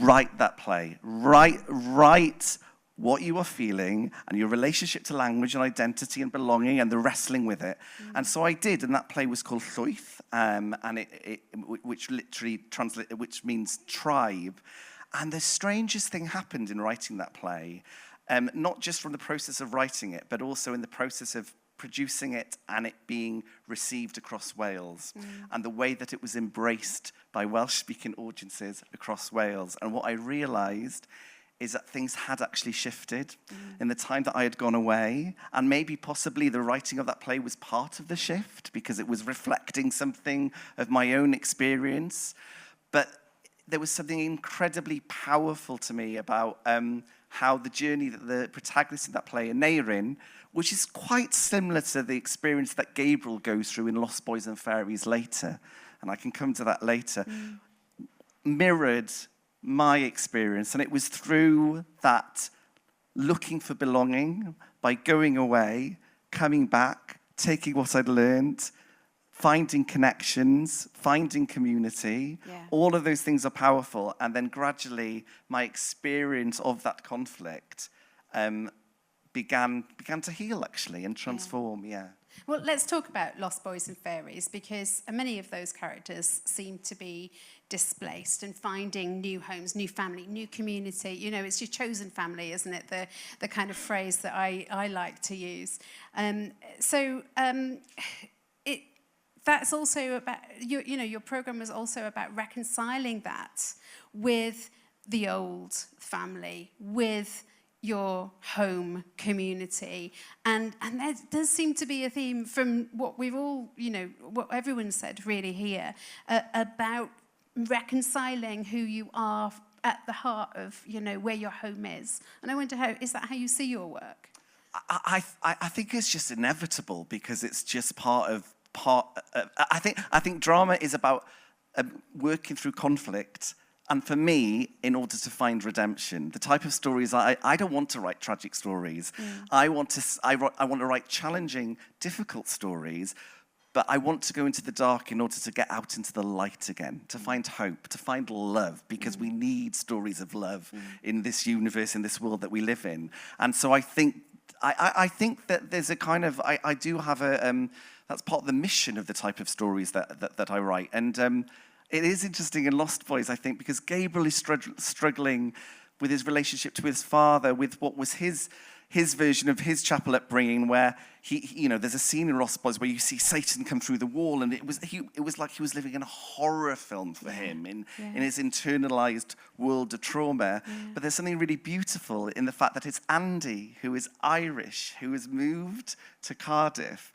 Write that play. Write what you are feeling and your relationship to language and identity and belonging and the wrestling with it. And so I did, and that play was called Llwyth, and which literally which means tribe. And the strangest thing happened in writing that play, not just from the process of writing it, but also in the process of producing it and it being received across Wales, and the way that it was embraced by Welsh-speaking audiences across Wales. And what I realised is that things had actually shifted in the time that I had gone away, and maybe possibly the writing of that play was part of the shift because it was reflecting something of my own experience. But there was something incredibly powerful to me about how the journey that the protagonists in that play, Aneurin, which is quite similar to the experience that Gabriel goes through in Lost Boys and Fairies later, and I can come to that later, mirrored my experience. And it was through that looking for belonging, by going away, coming back, taking what I'd learned, finding connections, finding community. All of those things are powerful. And then gradually, my experience of that conflict began to heal, actually, and transform, Well, let's talk about Lost Boys and Fairies, because many of those characters seem to be displaced and finding new homes, new family, new community. You know, it's your chosen family, isn't it? The kind of phrase that I like to use. That's also about, your program was also about reconciling that with the old family, with your home community. And there does seem to be a theme from what we've all, what everyone said really here, about reconciling who you are at the heart of, where your home is. And I wonder, is that how you see your work? I think it's just inevitable, because it's just I think drama is about working through conflict, and for me, in order to find redemption, the type of stories I don't want to write tragic stories. I want to write challenging, difficult stories, but I want to go into the dark in order to get out into the light again, to find hope, to find love, because we need stories of love in this universe, in this world that we live in. And so I think that there's a kind of, I do have a, that's part of the mission of the type of stories that I write. And it is interesting in Lost Boys, I think, because Gabriel is struggling with his relationship to his father, with what was his version of his chapel upbringing, where there's a scene in Lost Boys where you see Satan come through the wall, and it was like he was living in a horror film for him in his internalized world of trauma. But there's something really beautiful in the fact that it's Andy, who is Irish, who has moved to Cardiff.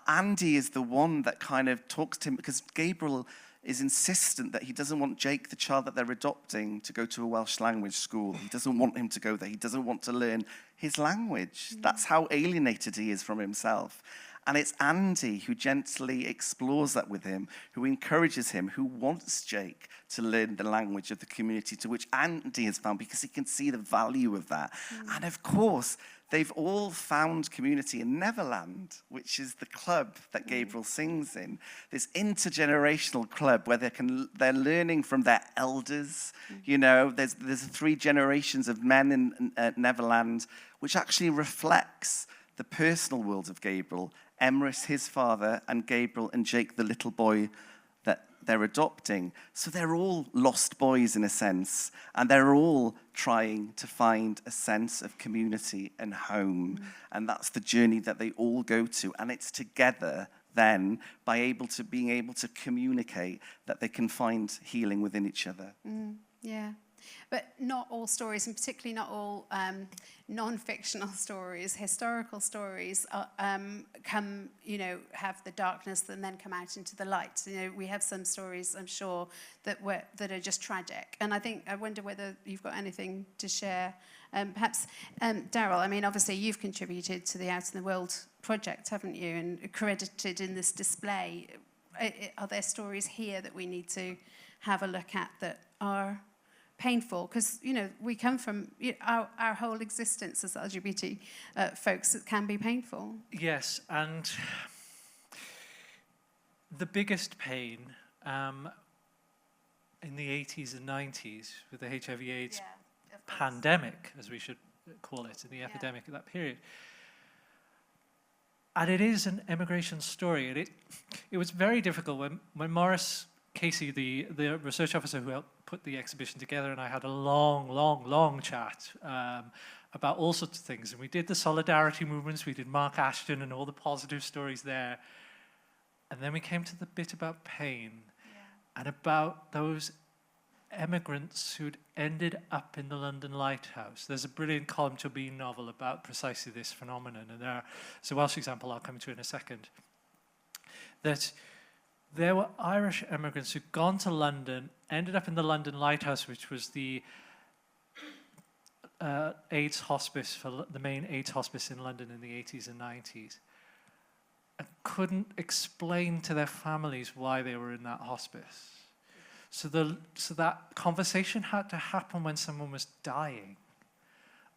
Andy is the one that kind of talks to him, because Gabriel is insistent that he doesn't want Jake, the child that they're adopting, to go to a Welsh language school. He doesn't want him to go there. He doesn't want to learn his language. That's how alienated he is from himself. And it's Andy who gently explores that with him, who encourages him, who wants Jake to learn the language of the community to which Andy has found, because he can see the value of that. And of course, they've all found community in Neverland, which is the club that Gabriel sings in. This intergenerational club where they're learning from their elders. There's 3 generations of men in Neverland, which actually reflects the personal world of Gabriel. Emrys, his father, and Gabriel and Jake, the little boy that they're adopting. So they're all lost boys in a sense, and they're all trying to find a sense of community and home. And that's the journey that they all go to. And it's together then, being able to communicate, that they can find healing within each other. But not all stories, and particularly not all non-fictional stories, historical stories, come, have the darkness and then come out into the light. We have some stories, I'm sure, that are just tragic. And I wonder whether you've got anything to share. Perhaps, Daryl, obviously you've contributed to the Out in the World project, haven't you, and credited in this display. Are there stories here that we need to have a look at that are painful? Because we come from our whole existence as LGBT folks. It can be painful. Yes, and the biggest pain in the 80s and 90s with the HIV/AIDS pandemic, as we should call it, in the epidemic of that period. And it is an emigration story. And it was very difficult when Maurice Casey, the research officer who helped put the exhibition together, and I had a long chat about all sorts of things. And we did the solidarity movements, we did Mark Ashton and all the positive stories there. And then we came to the bit about pain and about those emigrants who'd ended up in the London Lighthouse. There's a brilliant Colm Tobin novel about precisely this phenomenon. And there's a Welsh example I'll come to in a second. That there were Irish immigrants who'd gone to London, ended up in the London Lighthouse, which was the AIDS hospice, the main AIDS hospice in London in the 80s and 90s, and couldn't explain to their families why they were in that hospice. So that conversation had to happen when someone was dying.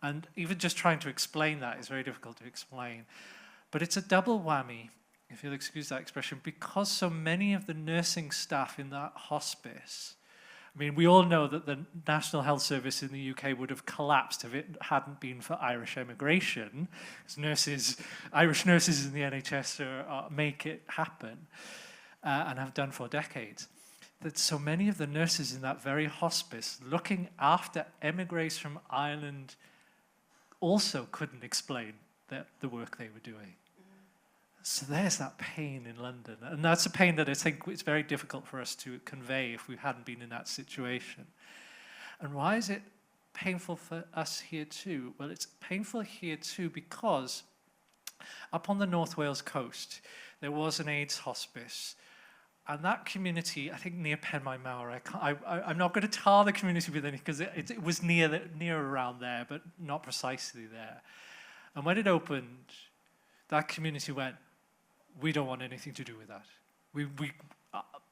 And even just trying to explain that is very difficult to explain. But it's a double whammy, if you'll excuse that expression, because so many of the nursing staff in that hospice, I mean, we all know that the National Health Service in the UK would have collapsed if it hadn't been for Irish immigration. Because Irish nurses in the NHS make it happen and have done for decades. That so many of the nurses in that very hospice, looking after emigres from Ireland, also couldn't explain the work they were doing. So there's that pain in London. And that's a pain that I think it's very difficult for us to convey if we hadn't been in that situation. And why is it painful for us here too? Well, it's painful here too because up on the North Wales coast, there was an AIDS hospice. And that community, I think near Penmaen Mawr, I'm not going to tar the community with anything because it was near around there, but not precisely there. And when it opened, that community went, we don't want anything to do with that.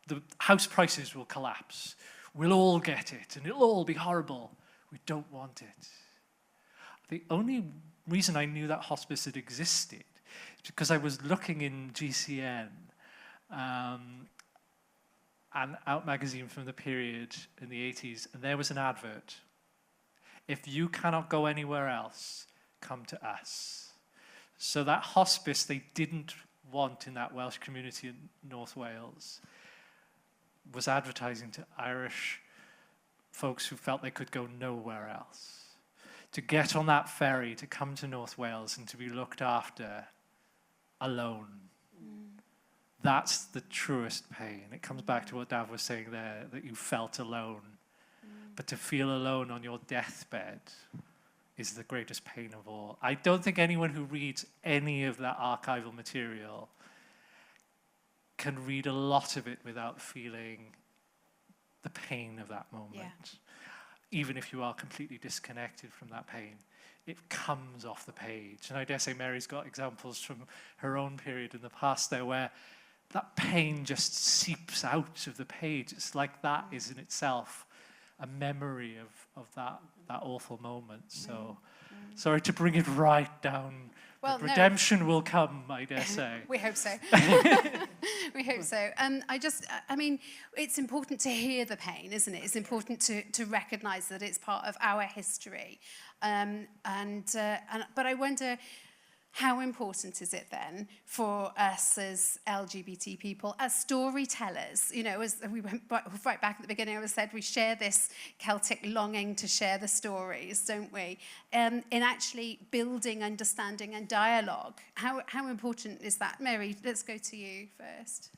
The house prices will collapse. We'll all get it, and it'll all be horrible. We don't want it. The only reason I knew that hospice had existed is because I was looking in GCN and Out magazine from the period in the 80s, and there was an advert. If you cannot go anywhere else, come to us. So that hospice they didn't want in that Welsh community in North Wales was advertising to Irish folks who felt they could go nowhere else. To get on that ferry, to come to North Wales and to be looked after alone. That's the truest pain. It comes back to what Dav was saying there, that you felt alone. But to feel alone on your deathbed is the greatest pain of all. I don't think anyone who reads any of that archival material can read a lot of it without feeling the pain of that moment. Yeah. Even if you are completely disconnected from that pain, it comes off the page. And I dare say Mary's got examples from her own period in the past there where that pain just seeps out of the page. It's like that is in itself a memory of that awful moment. So, sorry to bring it right down. Well, but redemption will come, I dare say. We hope so. We hope so. I mean, it's important to hear the pain, isn't it? It's important to recognise that it's part of our history. But I wonder, how important is it then for us as LGBT people, as storytellers? You know, as we went right back at the beginning, I said we share this Celtic longing to share the stories, don't we? In actually building understanding and dialogue. How important is that? Mary, let's go to you first.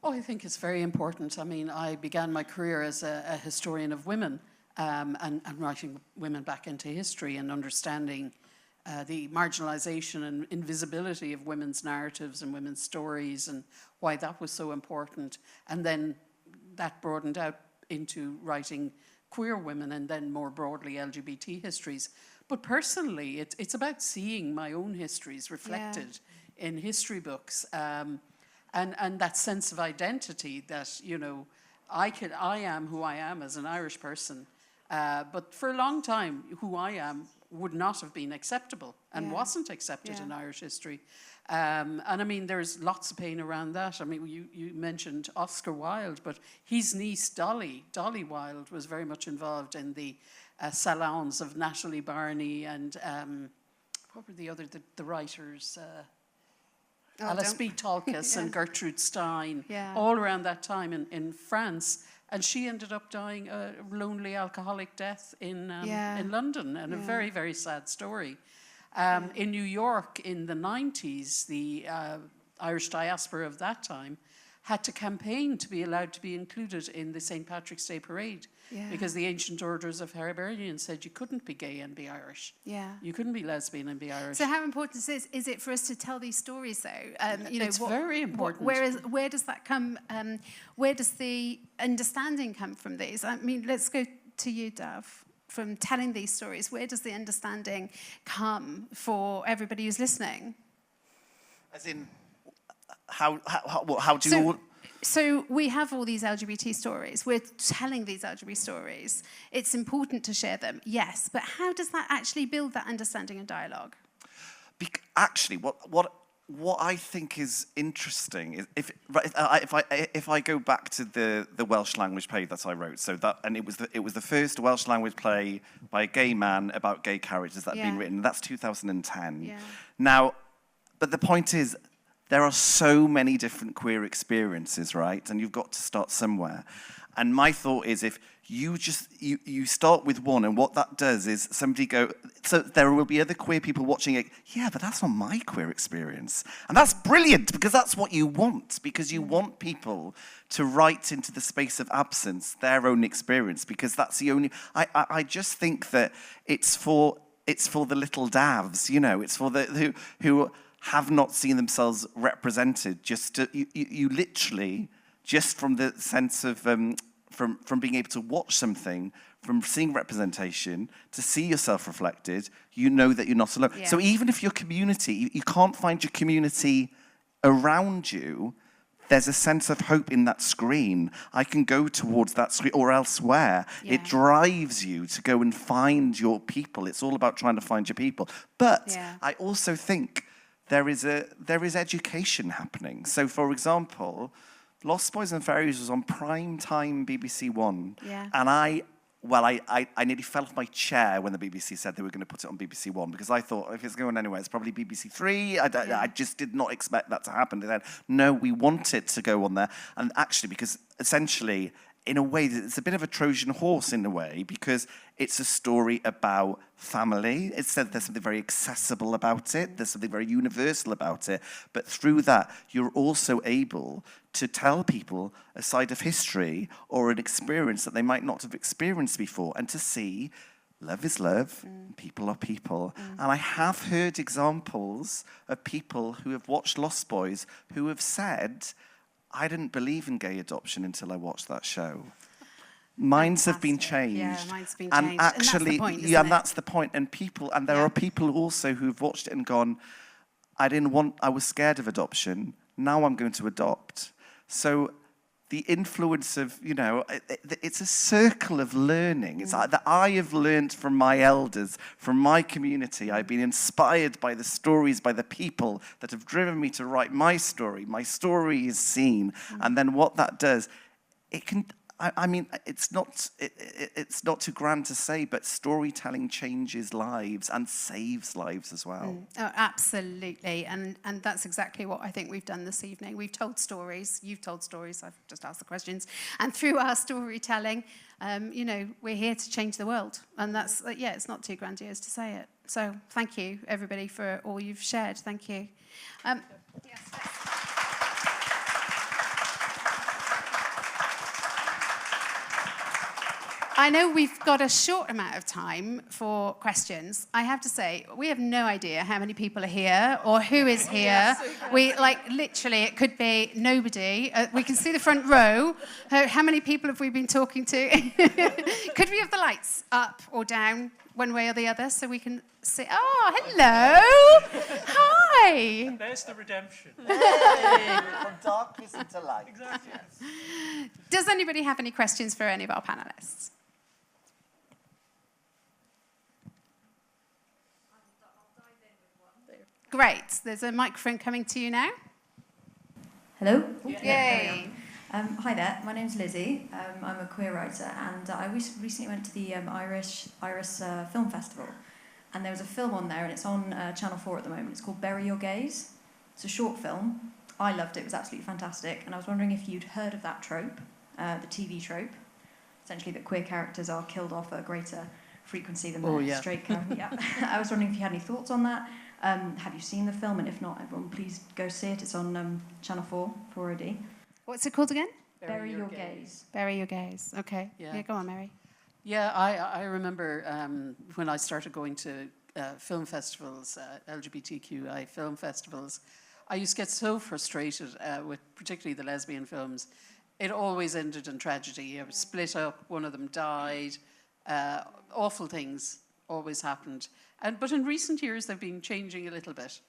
Oh, I think it's very important. I mean, I began my career as a historian of women and writing women back into history and understanding the marginalisation and invisibility of women's narratives and women's stories and why that was so important. And then that broadened out into writing queer women and then more broadly LGBT histories. But personally, it's about seeing my own histories reflected in history books and that sense of identity that, you know, I am who I am as an Irish person. But for a long time, who I am would not have been acceptable and wasn't accepted in Irish history. And I mean, there's lots of pain around that. I mean, you mentioned Oscar Wilde, but his niece, Dolly Wilde, was very much involved in the salons of Natalie Barney and what were the writers? Alice B. Tolkien and Gertrude Stein, all around that time in France. And she ended up dying a lonely alcoholic death in London, and a very, very sad story. In New York in the 90s, the Irish diaspora of that time had to campaign to be allowed to be included in the St. Patrick's Day parade. Yeah. Because the ancient orders of Hibernian said you couldn't be gay and be Irish. Yeah. You couldn't be lesbian and be Irish. So how important is it for us to tell these stories, though? It's very important. Where does that come? Where does the understanding come from these? I mean, let's go to you, Dav. From telling these stories, where does the understanding come for everybody who's listening? As in, how do you... So we have all these LGBT stories. We're telling these LGBT stories. It's important to share them, yes. But how does that actually build that understanding and dialogue? Actually, what I think is interesting is if I go back to the Welsh language play that I wrote, it was the first Welsh language play by a gay man about gay characters that had been written. That's 2010. Yeah. Now, but the point is, there are so many different queer experiences, right? And you've got to start somewhere. And my thought is, if you start with one, and what that does is somebody go, so there will be other queer people watching it, yeah, but that's not my queer experience. And that's brilliant, because that's what you want, because you want people to write into the space of absence their own experience, because that's the only, I just think that it's for the little davs, you know, it's for the who have not seen themselves represented, you literally, just from the sense of, from being able to watch something, from seeing representation, to see yourself reflected, you know that you're not alone. Yeah. So even if your community, you can't find your community around you, there's a sense of hope in that screen. I can go towards that screen or elsewhere. Yeah. It drives you to go and find your people. It's all about trying to find your people. But I also think there is education happening. So, for example, Lost Boys and Fairies was on prime time BBC One. Yeah. And I nearly fell off my chair when the BBC said they were going to put it on BBC One, because I thought, if it's going anywhere, it's probably BBC Three. I just did not expect that to happen. They said, no, we want it to go on there. And actually, because essentially, in a way, it's a bit of a Trojan horse in a way, because it's a story about family. It's said there's something very accessible about it. There's something very universal about it. But through that, you're also able to tell people a side of history or an experience that they might not have experienced before, and to see love is love, people are people. And I have heard examples of people who have watched Lost Boys who have said, I didn't believe in gay adoption until I watched that show. Minds have been changed. Yeah, minds been and changed. Actually, and that's the point, yeah, isn't it? that's the point. And there are people also who've watched it and gone, I was scared of adoption. Now I'm going to adopt. So the influence of, it's a circle of learning. It's like that I have learned from my elders, from my community. I've been inspired by the stories, by the people that have driven me to write my story. My story is seen. And then what that does, it can... I mean, it's not too grand to say, but storytelling changes lives and saves lives as well. Oh, absolutely. And that's exactly what I think we've done this evening. We've told stories. You've told stories. I've just asked the questions. And through our storytelling, we're here to change the world. And that's, it's not too grandiose to say it. So thank you, everybody, for all you've shared. Thank you. Yes. I know we've got a short amount of time for questions. I have to say, we have no idea how many people are here or who is here. Literally, it could be nobody. We can see the front row. How many people have we been talking to? Could we have the lights up or down, one way or the other, so we can see? Oh, hello. Hi. And there's the redemption. Hey, from darkness into light. Exactly. Does anybody have any questions for any of our panelists? Great. There's a microphone coming to you now. Hello. Yay. Hi there. My name's Lizzie. I'm a queer writer, and I recently went to the Irish Film Festival, and there was a film on there, and it's on Channel 4 at the moment. It's called Bury Your Gays. It's a short film. I loved it. It was absolutely fantastic, and I was wondering if you'd heard of that trope, the TV trope, essentially that queer characters are killed off at a greater frequency than straight characters. Yeah. I was wondering if you had any thoughts on that. Have you seen the film? And if not, everyone, please go see it. It's on Channel 4, 4OD. What's it called again? Bury Your Gaze. Bury Your Gaze. Okay. Yeah. Yeah, go on, Mary. Yeah, I remember when I started going to film festivals, LGBTQI film festivals, I used to get so frustrated with particularly the lesbian films. It always ended in tragedy. It was split up, one of them died, awful things always happened. But in recent years, they've been changing a little bit.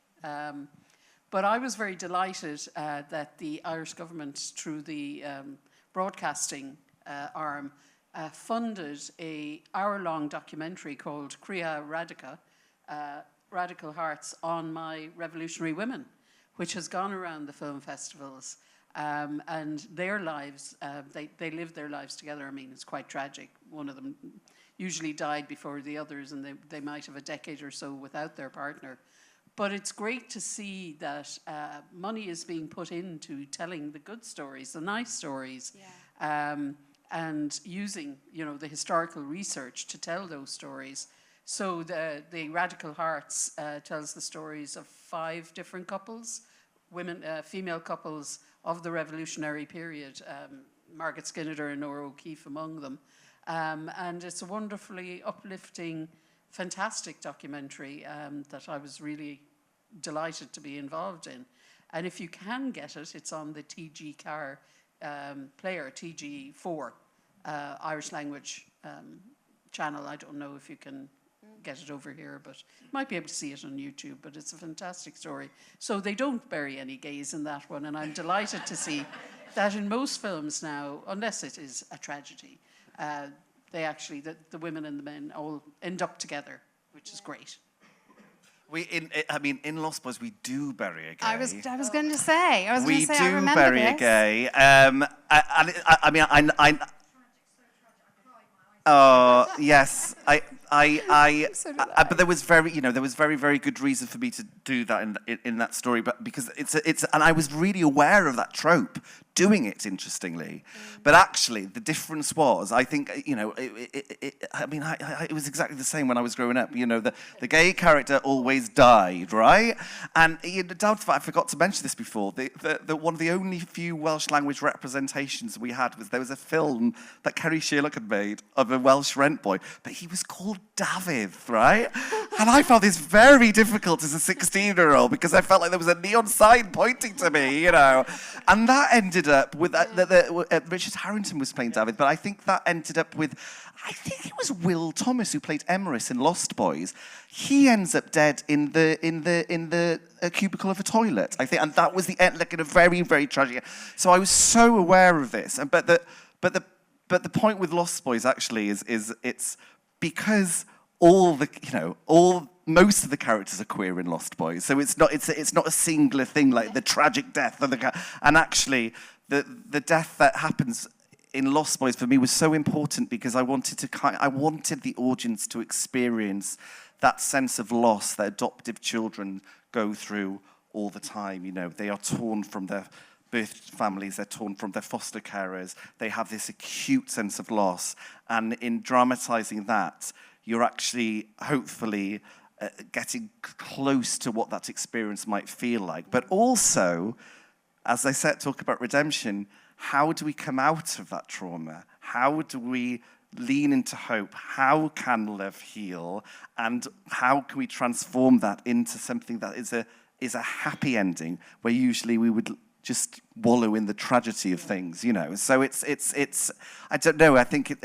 But I was very delighted that the Irish government, through the broadcasting arm, funded an hour-long documentary called Cria Radica, Radical Hearts on My Revolutionary Women, which has gone around the film festivals. And their lives, they lived their lives together. I mean, it's quite tragic. One of them usually died before the others, and they might have a decade or so without their partner. But it's great to see that money is being put into telling the good stories, the nice stories, and using, the historical research to tell those stories. So the Radical Hearts tells the stories of 5 different couples, female couples of the revolutionary period, Margaret Skinner and Nora O'Keeffe among them. And it's a wonderfully uplifting, fantastic documentary that I was really delighted to be involved in. And if you can get it, it's on the TG Car player, TG4, Irish language channel. I don't know if you can get it over here, but you might be able to see it on YouTube, but it's a fantastic story. So they don't bury any gays in that one, and I'm delighted to see that in most films now, unless it is a tragedy, they actually, the women and the men all end up together, which is great. In Lost Boys, we do bury a gay. I was going to say. I remember bury this. a gay. Oh yes, but there was very, very good reason for me to do that in that story, but because and I was really aware of that trope, doing it interestingly, but actually the difference was, I think, it was exactly the same when I was growing up. The gay character always died, right? And down to that, I forgot to mention this before. The one of the only few Welsh language representations we had there was a film that Kerry Sherlock had made of a Welsh rent boy, but he was called Delyth, right? And I found this very difficult as a 16-year-old because I felt like there was a neon sign pointing to me, And that ended up with Richard Harrington was playing David, but I think that ended up with, I think it was Will Thomas who played Emerus in Lost Boys. He ends up dead in the cubicle of a toilet, I think, and that was the end, like in a very, very tragic. So I was so aware of this, but the point with Lost Boys actually is it's because most of the characters are queer in Lost Boys, so it's not a singular thing like the tragic death of and actually the death that happens in Lost Boys for me was so important because I wanted the audience to experience that sense of loss that adoptive children go through all the time. They are torn from their birth families, they're torn from their foster carers, they have this acute sense of loss, and in dramatizing that, you're actually, hopefully, getting close to what that experience might feel like. But also, as I said, talk about redemption, how do we come out of that trauma? How do we lean into hope? How can love heal? And how can we transform that into something that is a happy ending, where usually we would just wallow in the tragedy of things, So it's I don't know. I think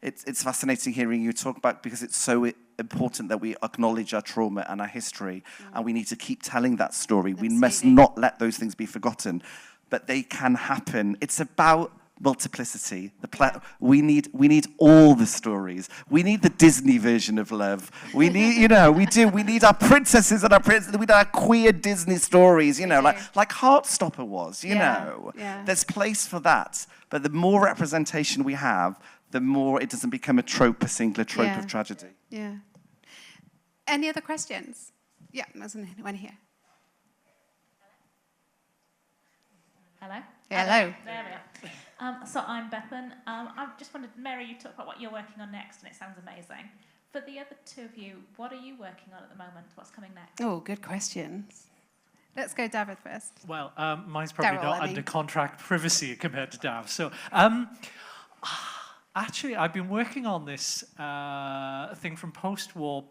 it's fascinating hearing you talk about, because it's so important that we acknowledge our trauma and our history, and we need to keep telling that story. Absolutely. We must not let those things be forgotten, but they can happen. It's about multiplicity. We need all the stories. We need the Disney version of love. We need, we do. We need our princesses and our princes. We need our queer Disney stories, like Heartstopper was, Yeah. There's place for that. But the more representation we have, the more it doesn't become a singular trope of tragedy. Yeah. Any other questions? Yeah, there's one here. Hello? Hello. There we are. So I'm Bethan. I just wondered, Mary, you talked about what you're working on next, and it sounds amazing. For the other two of you, what are you working on at the moment? What's coming next? Oh, good questions. Let's go David first. Well, mine's probably Daryl, not I mean. under contract privacy compared to Dav. So, actually, I've been working on this thing from post-war,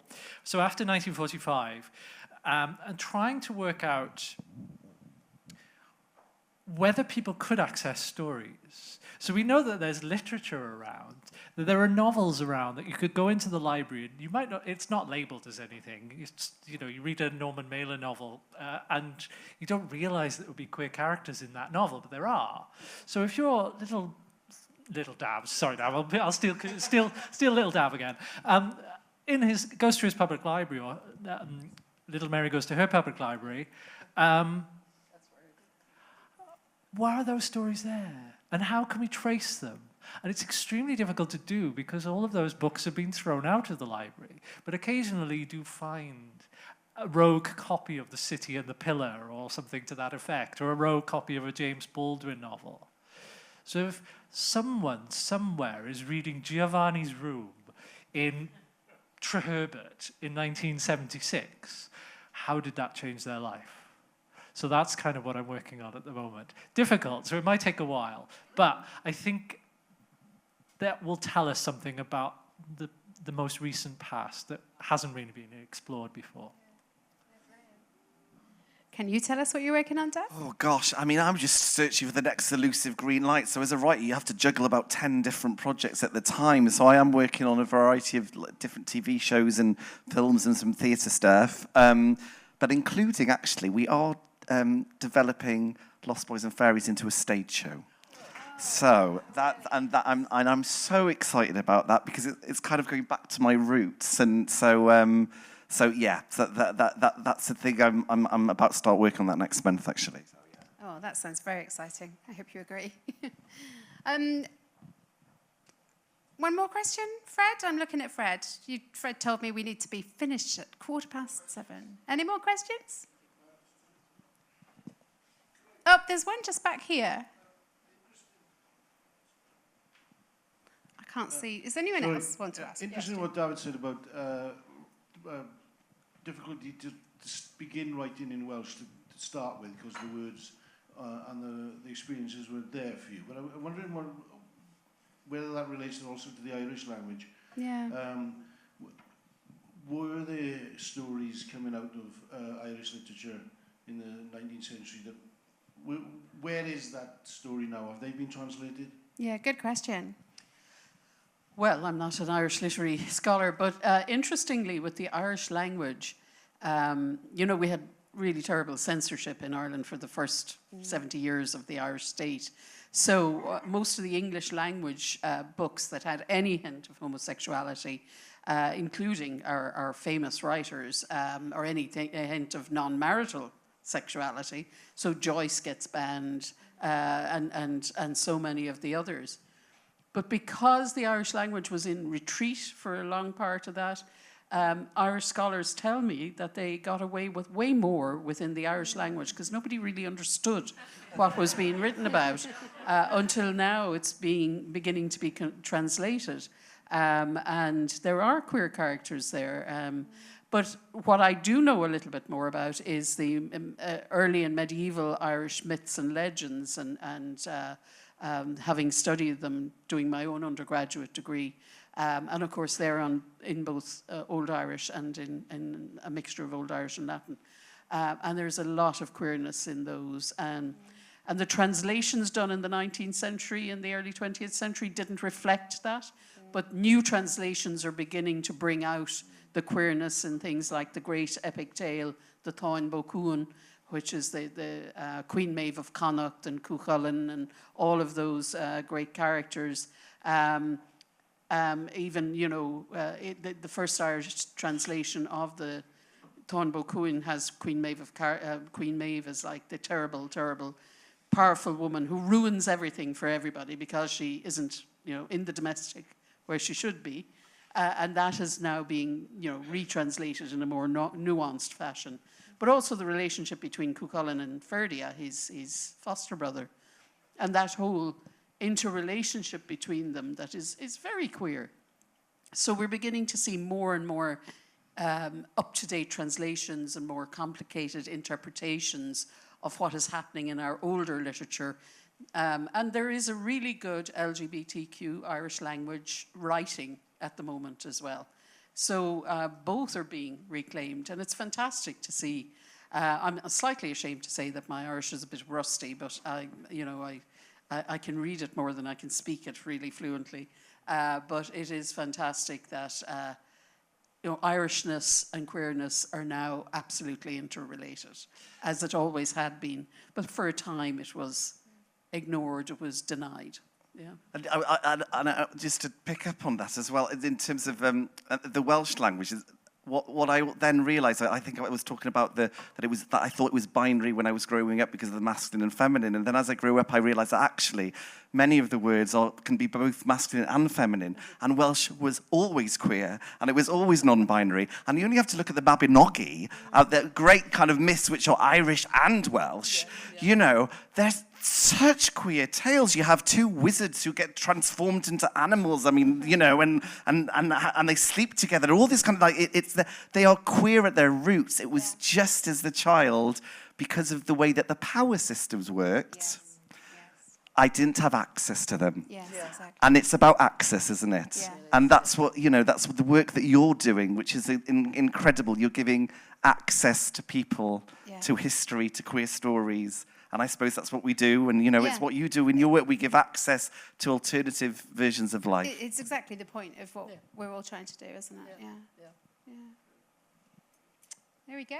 so after 1945, and trying to work out whether people could access stories. So we know that there's literature around, that there are novels around, that you could go into the library and you might not, it's not labeled as anything. It's, you know, you read a Norman Mailer novel and you don't realize that there would be queer characters in that novel, but there are. So if you're little Dav, sorry Dav, I'll steal little Dav again. Goes to his public library, or little Mary goes to her public library. Why are those stories there? And how can we trace them? And it's extremely difficult to do because all of those books have been thrown out of the library. But occasionally you do find a rogue copy of The City and the Pillar or something to that effect, or a rogue copy of a James Baldwin novel. So if someone somewhere is reading Giovanni's Room in Treherbert in 1976, how did that change their life? So that's kind of what I'm working on at the moment. Difficult, so it might take a while, but I think that will tell us something about the most recent past that hasn't really been explored before. Can you tell us what you're working on, Dev? Oh gosh, I mean, I'm just searching for the next elusive green light. So as a writer, you have to juggle about 10 different projects at the time. So I am working on a variety of different TV shows and films and some theatre stuff. But including, actually, we are developing Lost Boys and Fairies into a stage show. So I'm so excited about that because it's kind of going back to my roots, and so that's the thing I'm about to start working on that next month, actually. So, yeah. Oh, that sounds very exciting. I hope you agree. One more question, Fred? I'm looking at Fred. Fred told me we need to be finished at 7:15. Any more questions? Oh, there's one just back here. I can't see. Is anyone else want to ask? Interesting what David said about difficulty to begin writing in Welsh to start with, because the words and the experiences were there for you. But I'm wondering whether that relates also to the Irish language. Yeah. Were there stories coming out of Irish literature in the 19th century that where is that story now? Have they been translated? Yeah, good question. Well, I'm not an Irish literary scholar, but interestingly, with the Irish language, we had really terrible censorship in Ireland for the first 70 years of the Irish state. So most of the English language books that had any hint of homosexuality, including our famous writers, or a hint of non-marital sexuality. So Joyce gets banned, and so many of the others. But because the Irish language was in retreat for a long part of that, Irish scholars tell me that they got away with way more within the Irish language because nobody really understood what was being written about until now it's beginning to be translated. And there are queer characters there. But what I do know a little bit more about is the early and medieval Irish myths and legends, and having studied them, doing my own undergraduate degree. And of course, they're in both Old Irish and in a mixture of Old Irish and Latin. And there's a lot of queerness in those. And the translations done in the 19th century and the early 20th century didn't reflect that. But new translations are beginning to bring out the queerness in things like the great epic tale, the Táin Bó Cúailnge, which is the Queen Maeve of Connacht and Cuchulainn and all of those great characters. The first Irish translation of the Táin Bó Cúailnge has Queen Maeve as like the terrible, terrible, powerful woman who ruins everything for everybody because she isn't, in the domestic where she should be. And that is now being, retranslated in a more nuanced fashion. But also the relationship between Cuchulainn and Ferdia, his foster brother, and that whole interrelationship between them that is very queer. So we're beginning to see more and more up-to-date translations and more complicated interpretations of what is happening in our older literature. And there is a really good LGBTQ Irish language writing at the moment as well. So both are being reclaimed, and it's fantastic to see. I'm slightly ashamed to say that my Irish is a bit rusty, but I can read it more than I can speak it really fluently. But it is fantastic that Irishness and queerness are now absolutely interrelated, as it always had been. But for a time, it was ignored, it was denied. Yeah. And just to pick up on that as well, in terms of the Welsh language, what I then realised, I think I was talking about that I thought it was binary when I was growing up because of the masculine and feminine, and then as I grew up, I realised that actually many of the words can be both masculine and feminine, and Welsh was always queer, and it was always non-binary, and you only have to look at the Mabinogi, the great kind of myths which are Irish and Welsh. There's such queer tales. You have two wizards who get transformed into animals. I mean, and they sleep together. All this kind of they are queer at their roots. It was just as the child, because of the way that the power systems worked, I didn't have access to them. Yes, exactly. And it's about access, isn't it? Yeah. And that's what that's what the work that you're doing, which is incredible. You're giving access to people, to history, to queer stories. And I suppose that's what we do, and it's what you do in your work. We give access to alternative versions of life. It's exactly the point of what we're all trying to do, isn't it? Yeah. There we go.